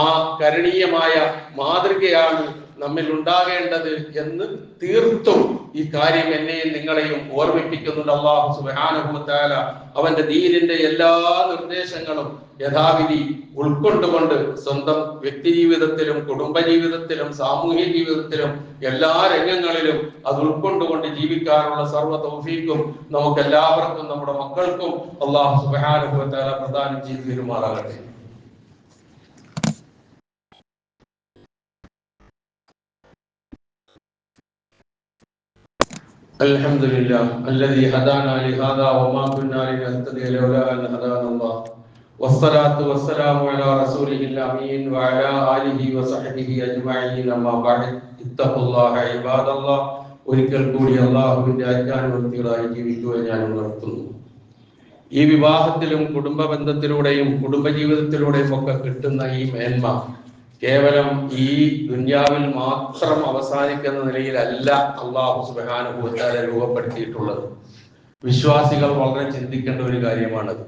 ആ കരണീയമായ മാതൃകയാണ് നമ്മിൽ ഉണ്ടാകേണ്ടത് എന്ന് തീർത്തും ഈ കാര്യം എന്നെയും നിങ്ങളെയും ഓർമ്മിപ്പിക്കുന്നുണ്ട്. അല്ലാഹു സുബ്ഹാനഹു വ തആല അവന്റെ ദീനിന്റെ എല്ലാ നിർദ്ദേശങ്ങളും യഥാവിധി ഉൾക്കൊണ്ടുകൊണ്ട് സ്വന്തം വ്യക്തി ജീവിതത്തിലും കുടുംബജീവിതത്തിലും സാമൂഹ്യ ജീവിതത്തിലും എല്ലാ രംഗങ്ങളിലും അത് ഉൾക്കൊണ്ടുകൊണ്ട് ജീവിക്കാനുള്ള സർവ്വ തൗഫീഖും നമുക്ക് എല്ലാവർക്കും നമ്മുടെ മക്കൾക്കും അല്ലാഹു സുബ്ഹാനഹു വ തആല പ്രദാനം ചെയ്തു തരുമാറാകട്ടെ. الحمد لله الذي هدانا لهذا وما كنا لنهتدي لولا أن هدانا الله വസ്സലാത്തു വസ്സലാമു അലാ റസൂലിഹിൽ അമീൻ വഅലാ ആലിഹി വസഹ്ബിഹി അജ്മഈൻ. അമ്മാ ബഅദ്. ഇത്തഖുല്ലാഹ ഇബാദല്ലാഹ്. ഒരിക്കൽ കൂടി അല്ലാഹുവിന്റെ ആജ്ഞാനുവർത്തികളായി ജീവിക്കുവാൻ ഞാൻ ഉണർത്തുന്നു. ഈ വിവാഹത്തിലും കുടുംബ ബന്ധത്തിലൂടെയും കുടുംബജീവിതത്തിലൂടെയും ഒക്കെ കിട്ടുന്ന ഈ മേന്മ കേവലം ഈ ദുനിയാവിൽ മാത്രം അവസാനിക്കുന്ന നിലയിലല്ല അല്ലാഹു സുബ്ഹാനഹു വ തആല രൂപപ്പെടുത്തിയിട്ടുള്ളത്. വിശ്വാസികൾ വളരെ ചിന്തിക്കേണ്ട ഒരു കാര്യമാണത്.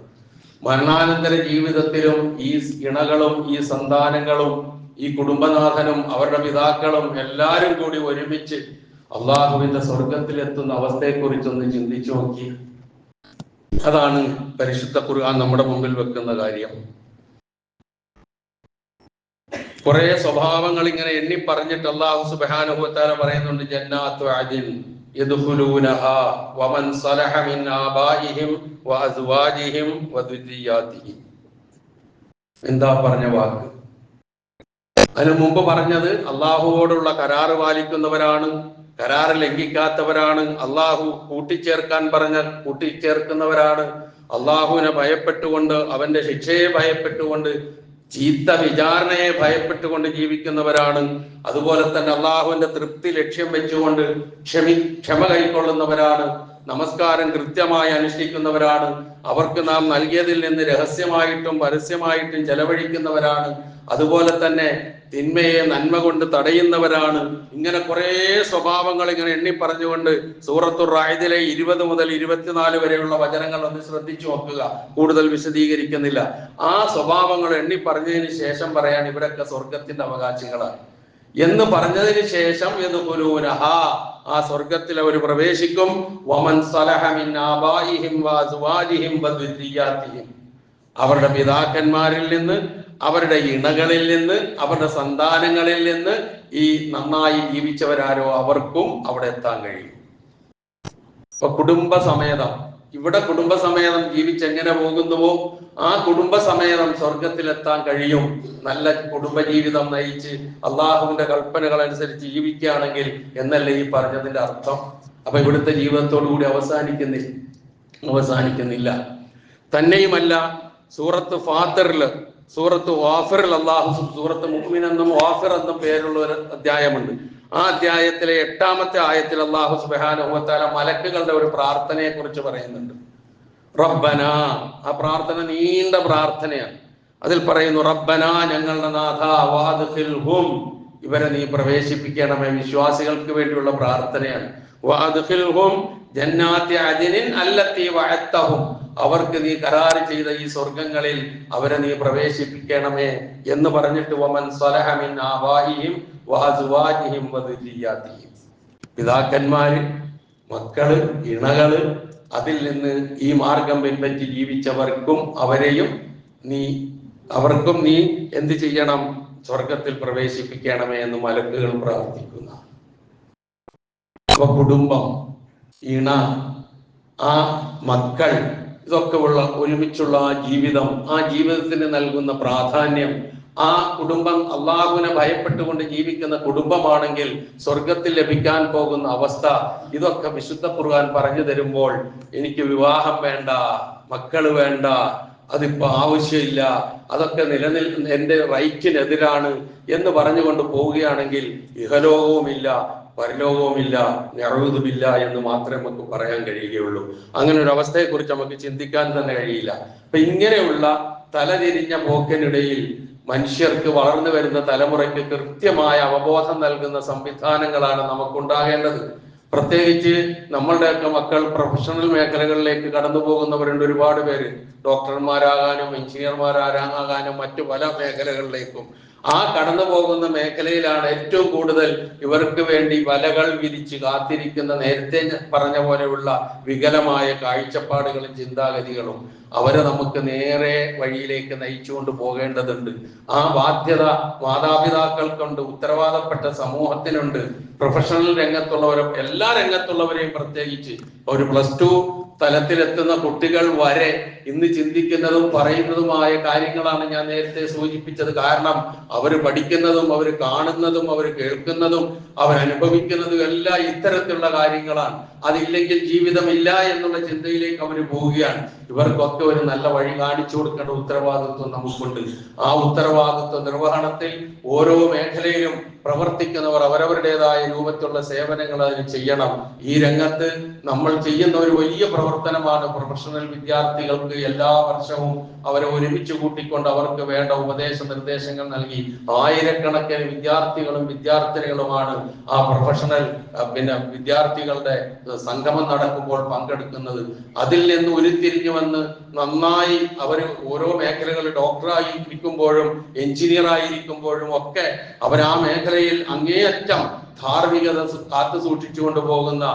മരണാനന്തര ജീവിതത്തിലും ഈ ഇണകളും ഈ സന്താനങ്ങളും ഈ കുടുംബനാഥനും അവരുടെ പിതാക്കളും എല്ലാവരും കൂടി ഒരുമിച്ച് അള്ളാഹുവിന്റെ സ്വർഗത്തിലെത്തുന്ന അവസ്ഥയെക്കുറിച്ചൊന്ന് ചിന്തിച്ചു നോക്കി. അതാണ് പരിശുദ്ധ ഖുർആൻ നമ്മുടെ മുമ്പിൽ വെക്കുന്ന കാര്യം. കുറെ സ്വഭാവങ്ങൾ ഇങ്ങനെ എണ്ണി പറഞ്ഞിട്ട് അല്ലാഹു സുബ്ഹാനഹു വ തആല പറയുന്നുണ്ട്, ജന്നാത്തു അദിൻ യദ്ഖുലൂനഹാ വമൻ സലഹ മിൻ ആബാഇഹിം വഅസ്വാജിഹിം വദുരിയാതിഹിം. എന്താ പറഞ്ഞ വാക്ക്? അതിനു മുമ്പ് പറഞ്ഞത് അള്ളാഹുവോടുള്ള കരാറ് പാലിക്കുന്നവരാണ്, കരാറ് ലംഘിക്കാത്തവരാണ്, അള്ളാഹു കൂട്ടിച്ചേർക്കാൻ പറഞ്ഞാൽ കൂട്ടിച്ചേർക്കുന്നവരാണ്, അള്ളാഹുവിനെ ഭയപ്പെട്ടുകൊണ്ട് അവന്റെ ശിക്ഷയെ ഭയപ്പെട്ടുകൊണ്ട് ചീത്ത വിചാരണയെ ഭയപ്പെട്ടുകൊണ്ട് ജീവിക്കുന്നവരാണ്. അതുപോലെ തന്നെ അള്ളാഹുവിന്റെ തൃപ്തി ലക്ഷ്യം വെച്ചുകൊണ്ട് ക്ഷമ കൈക്കൊള്ളുന്നവരാണ്, നമസ്കാരം കൃത്യമായി അനുഷ്ഠിക്കുന്നവരാണ്, അവർക്ക് നാം നൽകിയതിൽ നിന്ന് രഹസ്യമായിട്ടും പരസ്യമായിട്ടും ചെലവഴിക്കുന്നവരാണ്, അതുപോലെ തന്നെ തിന്മയെ നന്മ കൊണ്ട് തടയുന്നവരാണ്. ഇങ്ങനെ കുറെ സ്വഭാവങ്ങൾ ഇങ്ങനെ എണ്ണി പറഞ്ഞുകൊണ്ട് സൂറത്തുർ റഅദിലെ 20 മുതൽ 24 വരെയുള്ള വചനങ്ങൾ ഒന്ന് ശ്രദ്ധിച്ചു നോക്കുക. കൂടുതൽ വിശദീകരിക്കുന്നില്ല. ആ സ്വഭാവങ്ങൾ എണ്ണി പറഞ്ഞതിന് ശേഷം പറയാൻ ഇവരൊക്കെ സ്വർഗത്തിന്റെ അവകാശികളാണ് എന്ന് പറഞ്ഞതിന് ശേഷം യദ്ഖുലൂനഹാ, ആ സ്വർഗത്തിൽ അവർ പ്രവേശിക്കും. വമൻ സലഹ മിൻ ആബാഇഹിം വഅസ്വാജിഹിം വദുരിയാതിഹിം, അവരുടെ പിതാക്കന്മാരിൽ നിന്ന്, അവരുടെ ഇണകളിൽ നിന്ന്, അവരുടെ സന്താനങ്ങളിൽ നിന്ന് ഈ നന്നായി ജീവിച്ചവരാരോ അവർക്കും അവിടെ എത്താൻ കഴിയും. ഇപ്പൊ കുടുംബസമേതം, ഇവിടെ കുടുംബസമേതം ജീവിച്ചെങ്ങനെ പോകുന്നുവോ ആ കുടുംബസമേതം സ്വർഗത്തിലെത്താൻ കഴിയും. നല്ല കുടുംബജീവിതം നയിച്ച് അള്ളാഹുവിന്റെ കൽപ്പനകൾ അനുസരിച്ച് ജീവിക്കുകയാണെങ്കിൽ എന്നല്ലേ ഈ പറഞ്ഞതിന്റെ അർത്ഥം. അപ്പൊ ഇവിടുത്തെ ജീവിതത്തോടു കൂടി അവസാനിക്കുന്നില്ല. തന്നെയുമല്ല, സൂറത്ത് ഫാത്തിറിൽ, സൂറത്ത് വാഫിറിൽ അള്ളാഹു സൂറത്ത് മുഅ്മിൻ എന്നും വാഫിർ എന്നും പേരുള്ള ഒരു അധ്യായമുണ്ട്. ആ അധ്യായത്തിലെ 8-ാമത്തെ ആയത്തിൽ അള്ളാഹു സുബ്ഹാനഹു വ തആല മലക്കുകളുടെ ഒരു പ്രാർത്ഥനയെ കുറിച്ച് പറയുന്നുണ്ട്. റബ്ബന, ആ പ്രാർത്ഥന നീണ്ട പ്രാർത്ഥനയാണ്. അതിൽ പറയുന്നു, റബ്ബന, ഞങ്ങളുടെ നാഥ, വഅദ്ഖിൽഹും, ഇവരെ നീ പ്രവേശിപ്പിക്കണമേ. വിശ്വാസികൾക്ക് വേണ്ടിയുള്ള പ്രാർത്ഥനയാണ്. വഅദ്ഖിൽഹും ജന്നാത്തി അദ്നിൻ അല്ലത്തി വഅദ്തഹും, അവർക്ക് നീ കരാർ ചെയ്ത ഈ സ്വർഗങ്ങളിൽ അവരെ നീ പ്രവേശിപ്പിക്കണമേ എന്ന് പറഞ്ഞിട്ട് വമൻ സലഹ മിൻ ആബാഇഹിം വഅസ്വാജിഹിം വദുരിയാതിഹിം, പിതാക്കന്മാര്, മക്കള്, ഇണകള്, അതിൽ നിന്ന് ഈ മാർഗം പിൻപറ്റി ജീവിച്ചവർക്കും അവർക്കും നീ എന്ത് ചെയ്യണം? സ്വർഗത്തിൽ പ്രവേശിപ്പിക്കണമേ എന്ന് മലക്കുകൾ പ്രാർത്ഥിക്കുന്ന. അപ്പൊ കുടുംബം, ഇണ, ആ മക്കൾ, ഇതൊക്കെ ഉള്ള ഒരുമിച്ചുള്ള ആ ജീവിതം, ആ ജീവിതത്തിന് നൽകുന്ന പ്രാധാന്യം, ആ കുടുംബം അള്ളാഹുവിനെ ഭയപ്പെട്ടുകൊണ്ട് ജീവിക്കുന്ന കുടുംബമാണെങ്കിൽ സ്വർഗത്തിൽ ലഭിക്കാൻ പോകുന്ന അവസ്ഥ, ഇതൊക്കെ വിശുദ്ധ ഖുർആൻ പറഞ്ഞു തരുമ്പോൾ എനിക്ക് വിവാഹം വേണ്ട, മക്കള് വേണ്ട, അതിപ്പോ ആവശ്യമില്ല, അതൊക്കെ എന്റെ റൈറ്റിനെതിരാണ് എന്ന് പറഞ്ഞുകൊണ്ട് പോവുകയാണെങ്കിൽ ഇഹലോകവുമില്ല പരലോകവുമില്ല, നഅൂദുബില്ല എന്ന് മാത്രമേ നമുക്ക് പറയാൻ കഴിയുകയുള്ളൂ. അങ്ങനെ ഒരു അവസ്ഥയെ കുറിച്ച് നമുക്ക് ചിന്തിക്കാൻ തന്നെ കഴിയില്ല. അപ്പൊ ഇങ്ങനെയുള്ള തലതിരിഞ്ഞ പോക്കിനിടയിൽ മനുഷ്യർക്ക്, വളർന്നു വരുന്ന തലമുറയ്ക്ക് കൃത്യമായ അവബോധം നൽകുന്ന സംവിധാനങ്ങളാണ് നമുക്കുണ്ടാകേണ്ടത്. പ്രത്യേകിച്ച് നമ്മളുടെയൊക്കെ മക്കൾ പ്രൊഫഷണൽ മേഖലകളിലേക്ക് കടന്നു പോകുന്നവരുണ്ട്. ഒരുപാട് പേര് ഡോക്ടർമാരാകാനും എഞ്ചിനീയർമാരാകാനും മറ്റു പല മേഖലകളിലേക്കും. ആ കടന്നു പോകുന്ന മേഖലയിലാണ് ഏറ്റവും കൂടുതൽ ഇവർക്ക് വേണ്ടി വലകൾ വിരിച്ച് കാത്തിരിക്കുന്ന, നേരത്തെ പറഞ്ഞ പോലെയുള്ള വികലമായ കാഴ്ചപ്പാടുകളും ചിന്താഗതികളും. അവരെ നമുക്ക് നേരെ വഴിയിലേക്ക് നയിച്ചുകൊണ്ട് പോകേണ്ടതുണ്ട്. ആ ബാധ്യത മാതാപിതാക്കൾക്കുണ്ട്, ഉത്തരവാദപ്പെട്ട സമൂഹത്തിനുണ്ട്, പ്രൊഫഷണൽ രംഗത്തുള്ളവരും എല്ലാ രംഗത്തുള്ളവരെയും പ്രത്യേകിച്ച്. ഒരു +2 തലത്തിലെത്തുന്ന കുട്ടികൾ വരെ ഇന്ന് ചിന്തിക്കുന്നതും പറയുന്നതുമായ കാര്യങ്ങളാണ് ഞാൻ നേരത്തെ സൂചിപ്പിച്ചത്. കാരണം അവർ പഠിക്കുന്നതും അവർ കാണുന്നതും അവർ കേൾക്കുന്നതും അവരനുഭവിക്കുന്നതും എല്ലാം ഇത്തരത്തിലുള്ള കാര്യങ്ങളാണ്. അതില്ലെങ്കിൽ ജീവിതമില്ല എന്നുള്ള ചിന്തയിലേക്ക് അവർ പോവുകയാണ്. ഇവർക്കൊക്കെ ഒരു നല്ല വഴി കാണിച്ചു കൊടുക്കേണ്ട ഉത്തരവാദിത്വം നമുക്കുണ്ട്. ആ ഉത്തരവാദിത്വ നിർവഹണത്തിൽ ഓരോ മേഖലയിലും പ്രവർത്തിക്കുന്നവർ അവരവരുടേതായ രൂപത്തിലുള്ള സേവനങ്ങൾ അതിന് ചെയ്യണം. ഈ രംഗത്ത് നമ്മൾ ചെയ്യുന്ന ഒരു വലിയ പ്രവർത്തനമാണ് പ്രൊഫഷണൽ വിദ്യാർത്ഥികൾക്ക് എല്ലാ വർഷവും അവരെ ഒരുമിച്ച് കൂട്ടിക്കൊണ്ട് അവർക്ക് വേണ്ട ഉപദേശ നിർദ്ദേശങ്ങൾ നൽകി ആയിരക്കണക്കിന് വിദ്യാർത്ഥികളും വിദ്യാർത്ഥിനികളുമാണ് ആ പ്രൊഫഷണൽ വിദ്യാർത്ഥികളുടെ സംഗമം നടക്കുമ്പോൾ പങ്കെടുക്കുന്നത്. അതിൽ നിന്ന് ഉരുത്തിരിഞ്ഞു വന്ന് നന്നായി അവർ ഓരോ മേഖലകളിൽ ഡോക്ടറായി ഇരിക്കുമ്പോഴും എഞ്ചിനീയർ ആയിരിക്കുമ്പോഴും ഒക്കെ അവർ ആ മേഖലയിൽ അങ്ങേയറ്റം ധാർമ്മികത കാത്തു സൂക്ഷിച്ചുകൊണ്ട് പോകുന്ന,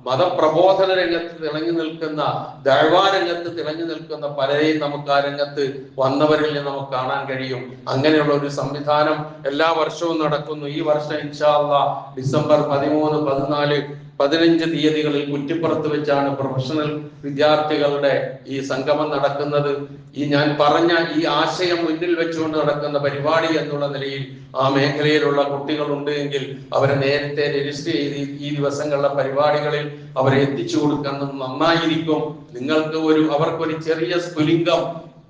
മതപ്രബോധന രംഗത്ത് തിളങ്ങി നിൽക്കുന്ന, ദഅ്വാ രംഗത്ത് തിളങ്ങി നിൽക്കുന്ന പലരെയും നമുക്ക് ആ രംഗത്ത് വന്നവരിൽ നിന്ന് നമുക്ക് കാണാൻ കഴിയും. അങ്ങനെയുള്ള ഒരു സംവിധാനം എല്ലാ വർഷവും നടക്കുന്നു. ഈ വർഷം ഇൻഷാ അല്ലാഹ് ഡിസംബർ 13, 14, 15 തീയതികളിൽ കുറ്റിപ്പുറത്ത് വെച്ചാണ് പ്രൊഫഷണൽ വിദ്യാർത്ഥികളുടെ ഈ സംഗമം നടക്കുന്നത്. ഈ ഞാൻ പറഞ്ഞ ഈ ആശയം മുന്നിൽ വെച്ചുകൊണ്ട് നടക്കുന്ന പരിപാടി എന്നുള്ള നിലയിൽ ആ മേഖലയിലുള്ള കുട്ടികളുണ്ട് എങ്കിൽ അവരെ നേരത്തെ രജിസ്റ്റർ ചെയ്ത് ഈ ദിവസങ്ങളിലെ പരിപാടികളിൽ അവരെ എത്തിച്ചു കൊടുക്കുന്നത് നന്നായിരിക്കും. നിങ്ങൾക്ക് അവർക്കൊരു ചെറിയ സ്ഫുലിംഗം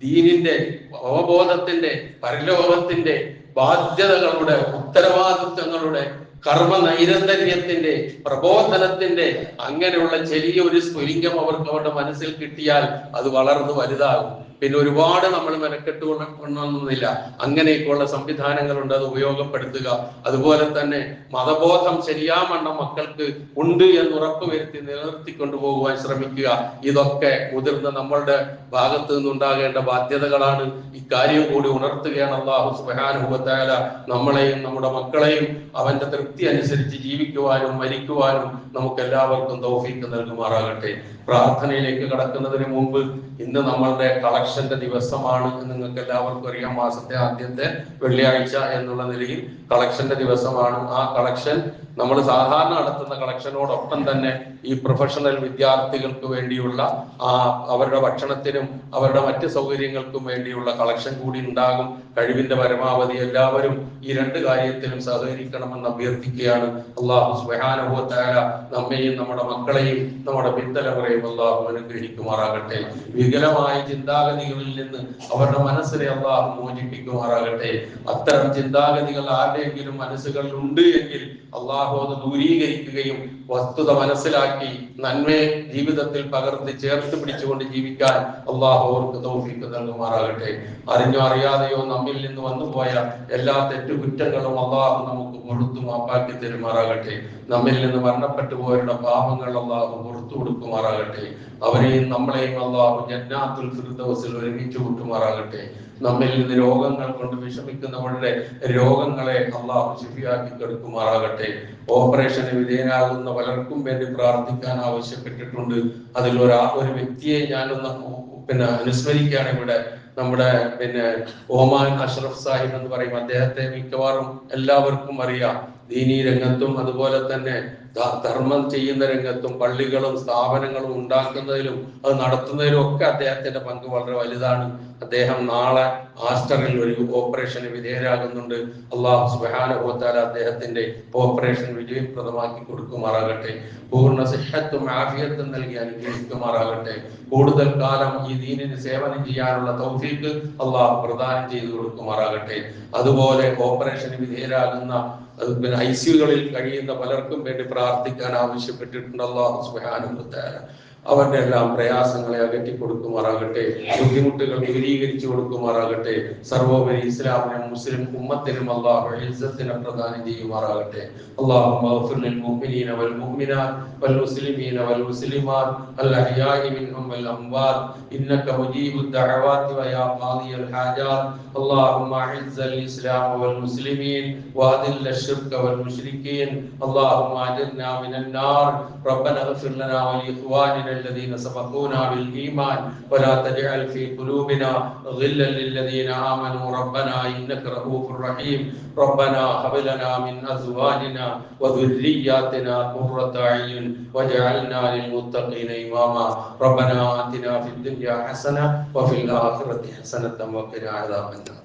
ദീനിന്റെ അവബോധത്തിന്റെ, പരലോകത്തിന്റെ, ബാധ്യതകളുടെ, ഉത്തരവാദിത്വങ്ങളുടെ, കർമ്മ നൈരന്തര്യത്തിന്റെ, പ്രബോധനത്തിന്റെ അങ്ങനെയുള്ള ചെറിയ ഒരു സ്ഫുലിംഗം അവർക്ക് അവരുടെ മനസ്സിൽ കിട്ടിയാൽ അത് വളർന്നു വലുതാകും. പിന്നെ ഒരുപാട് നമ്മൾ മെനക്കെട്ടുകൊള്ളണമെന്നില്ല. അങ്ങനെയൊക്കെയുള്ള സംവിധാനങ്ങളുണ്ട്, അത് ഉപയോഗപ്പെടുത്തുക. അതുപോലെ തന്നെ മതബോധം ശരിയാമണ്ണം മക്കൾക്ക് ഉണ്ട് എന്ന് ഉറപ്പുവരുത്തി നിലനിർത്തിക്കൊണ്ടു പോകുവാൻ ശ്രമിക്കുക. ഇതൊക്കെ മുതിർന്ന നമ്മളുടെ ഭാഗത്ത് നിന്നുണ്ടാകേണ്ട ബാധ്യതകളാണ്. ഇക്കാര്യം കൂടി ഉണർത്തുകയാണ് അല്ലാഹു സുബ്ഹാനഹു വ തആല നമ്മളെയും നമ്മുടെ മക്കളെയും അവന്റെ തൃപ്തി അനുസരിച്ച് ജീവിക്കുവാനും മരിക്കുവാനും നമുക്ക് എല്ലാവർക്കും തൗഫീഖ് നൽകുമാറാകട്ടെ. പ്രാർത്ഥനയിലേക്ക് കടക്കുന്നതിന് മുമ്പ് ഇന്ന് നമ്മളുടെ കളക്ഷന്റെ ദിവസമാണ്. നിങ്ങൾക്ക് എല്ലാവർക്കും അറിയാം, മാസത്തെ ആദ്യത്തെ വെള്ളിയാഴ്ച എന്നുള്ള നിലയിൽ കളക്ഷന്റെ ദിവസമാണ്. ആ കളക്ഷൻ നമ്മൾ സാധാരണ നടത്തുന്ന കളക്ഷനോടൊപ്പം തന്നെ ഈ പ്രൊഫഷണൽ വിദ്യാർത്ഥികൾക്ക് വേണ്ടിയുള്ള അവരുടെ ഭക്ഷണത്തിനും അവരുടെ മറ്റ് സൗകര്യങ്ങൾക്കും വേണ്ടിയുള്ള കളക്ഷൻ കൂടി ഉണ്ടാകും. കഴിവിന്റെ പരമാവധി എല്ലാവരും ഈ രണ്ട് കാര്യത്തിലും സഹകരിക്കണമെന്ന് അഭ്യർത്ഥിക്കുകയാണ്. അല്ലാഹു സുബ്ഹാനഹു വ തആല നമ്മെയും നമ്മുടെ മക്കളെയും നമ്മുടെ പിൻതലമുറയും അല്ലാഹു അനുഗ്രഹിക്കുമാറാകട്ടെ. വികലമായ ചിന്താഗതികളിൽ നിന്ന് അവരുടെ മനസ്സിനെ അല്ലാഹു മോചിപ്പിക്കുമാറാകട്ടെ. അത്തരം ചിന്താഗതികൾ ആരുടെയെങ്കിലും മനസ്സുകളിൽ ഉണ്ട് എങ്കിൽ അല്ലാഹു അത് ദൂരീകരിക്കുകയും വസ്തുത മനസ്സിലാക്കി നന്മയെ ജീവിതത്തിൽ പകർത്തി ചേർത്ത് പിടിച്ചുകൊണ്ട് ജീവിക്കാൻ അല്ലാഹു അവർക്ക് തൗഫീഖ് നൽകുമാറാകട്ടെ. അറിഞ്ഞോ അറിയാതെയോ നമ്മിൽ നിന്ന് വന്നുപോയ എല്ലാ തെറ്റുകുറ്റങ്ങളും അല്ലാഹു നമുക്ക് പൊറുത്തു മാപ്പാക്കി തരുമാറാകട്ടെ. നമ്മിൽ നിന്ന് മരണപ്പെട്ടു പോയവരുടെ പാപങ്ങൾ അല്ലാഹു പുറത്തു കൊടുക്കുമാറാകട്ടെ. അവരെയും നമ്മളെയും അല്ലാഹു ജന്നാത്തുൽ ഫിർദൗസിൽ ഒരുമിച്ച് കൂട്ടുമാറാകട്ടെ. നമ്മിൽ നിന്ന് രോഗങ്ങൾ കൊണ്ട് വിഷമിക്കുന്നവരുടെ രോഗങ്ങളെ അല്ലാഹു ശിഫിയാക്കി കൊടുക്കുമാറാകട്ടെ. ഓപ്പറേഷന് വിധേയനാകുന്ന പലർക്കും വേണ്ടി പ്രാർത്ഥിക്കാൻ ആവശ്യപ്പെട്ടിട്ടുണ്ട്. അതിൽ ഒരു വ്യക്തിയെ ഞാനൊന്ന് അനുസ്മരിക്കുകയാണ് ഇവിടെ. നമ്മുടെ ഒമാൻ അഷ്റഫ് സാഹിബ് എന്ന് പറയും. അദ്ദേഹത്തെ മിക്കവാറും എല്ലാവർക്കും അറിയാം. ദീനീ രംഗത്തും അതുപോലെ തന്നെ ധർമ്മം ചെയ്യുന്ന രംഗത്തും പള്ളികളും സ്ഥാപനങ്ങളും ഉണ്ടാക്കുന്നതിലും അത് നടത്തുന്നതിലും ഒക്കെ അദ്ദേഹത്തിന്റെ പങ്ക് വളരെ വലുതാണ്. അദ്ദേഹം നാളെ ആസ്റ്ററിൽ ഒരു ഓപ്പറേഷന് വിധേയരാകുന്നുണ്ട്. അല്ലാഹു സുബ്ഹാനഹു വ തആല അദ്ദേഹത്തിന്റെ ഓപ്പറേഷൻ വിജയപ്രദമാക്കി കൊടുക്കുമാറാകട്ടെ. പൂർണ്ണ സിഹ്ഹത്തും ആഫിയത്തും നൽകി അനുഗ്രഹിക്കുമാറാകട്ടെ. കൂടുതൽ കാലം ഈ ദീനിന് സേവനം ചെയ്യാനുള്ള തൗഫീഖ് അല്ലാഹു പ്രദാനം ചെയ്തു കൊടുക്കുമാറാകട്ടെ. അതുപോലെ ഓപ്പറേഷന് വിധേയരാകുന്ന ICUകളിൽ കഴിയുന്ന പലർക്കും വേണ്ടി പ്രാർത്ഥിക്കാൻ ആവശ്യപ്പെട്ടിട്ടുണ്ട്. അല്ലാഹു സുബ്ഹാനഹു വ തആല അവരുടെ എല്ലാം പ്രയാസങ്ങളെ അകറ്റി കൊടുക്കുമാറാകട്ടെ. ബുദ്ധിമുട്ടുകൾ ദൂരീകരിച്ചു കൊടുക്കുമാറാകട്ടെ. സർവോപരി ഇസ്ലാമിനും മുസ്ലിം ഉമ്മത്തിനും അല്ലാഹു ഇസ്സത്തിനെ പ്രദാനം ചെയ്യുമാറാകട്ടെ. اللهم اغفر للمؤمنين والمؤمنات والمسلمين والمسلمات الأحياء منهم والأموات إنك مجيب الدعوات ويا قاضي الحاجات. اللهم أعز الإسلام والمسلمين وأذل الشرك والمشركين. اللهم أجرنا من النار. ربنا اغفر لنا ولإخواننا الذين سبقونا بالإيمان ولا تجعل في قلوبنا غلا للذين آمنوا ربنا إنك رؤوف رحيم. ربنا هب لنا من أزواجنا وذرياتنا قرة أعين واجعلنا للمتقين إماما. ربنا آتنا في الدنيا حسنة وفي الآخرة حسنة وقنا عذاب النار.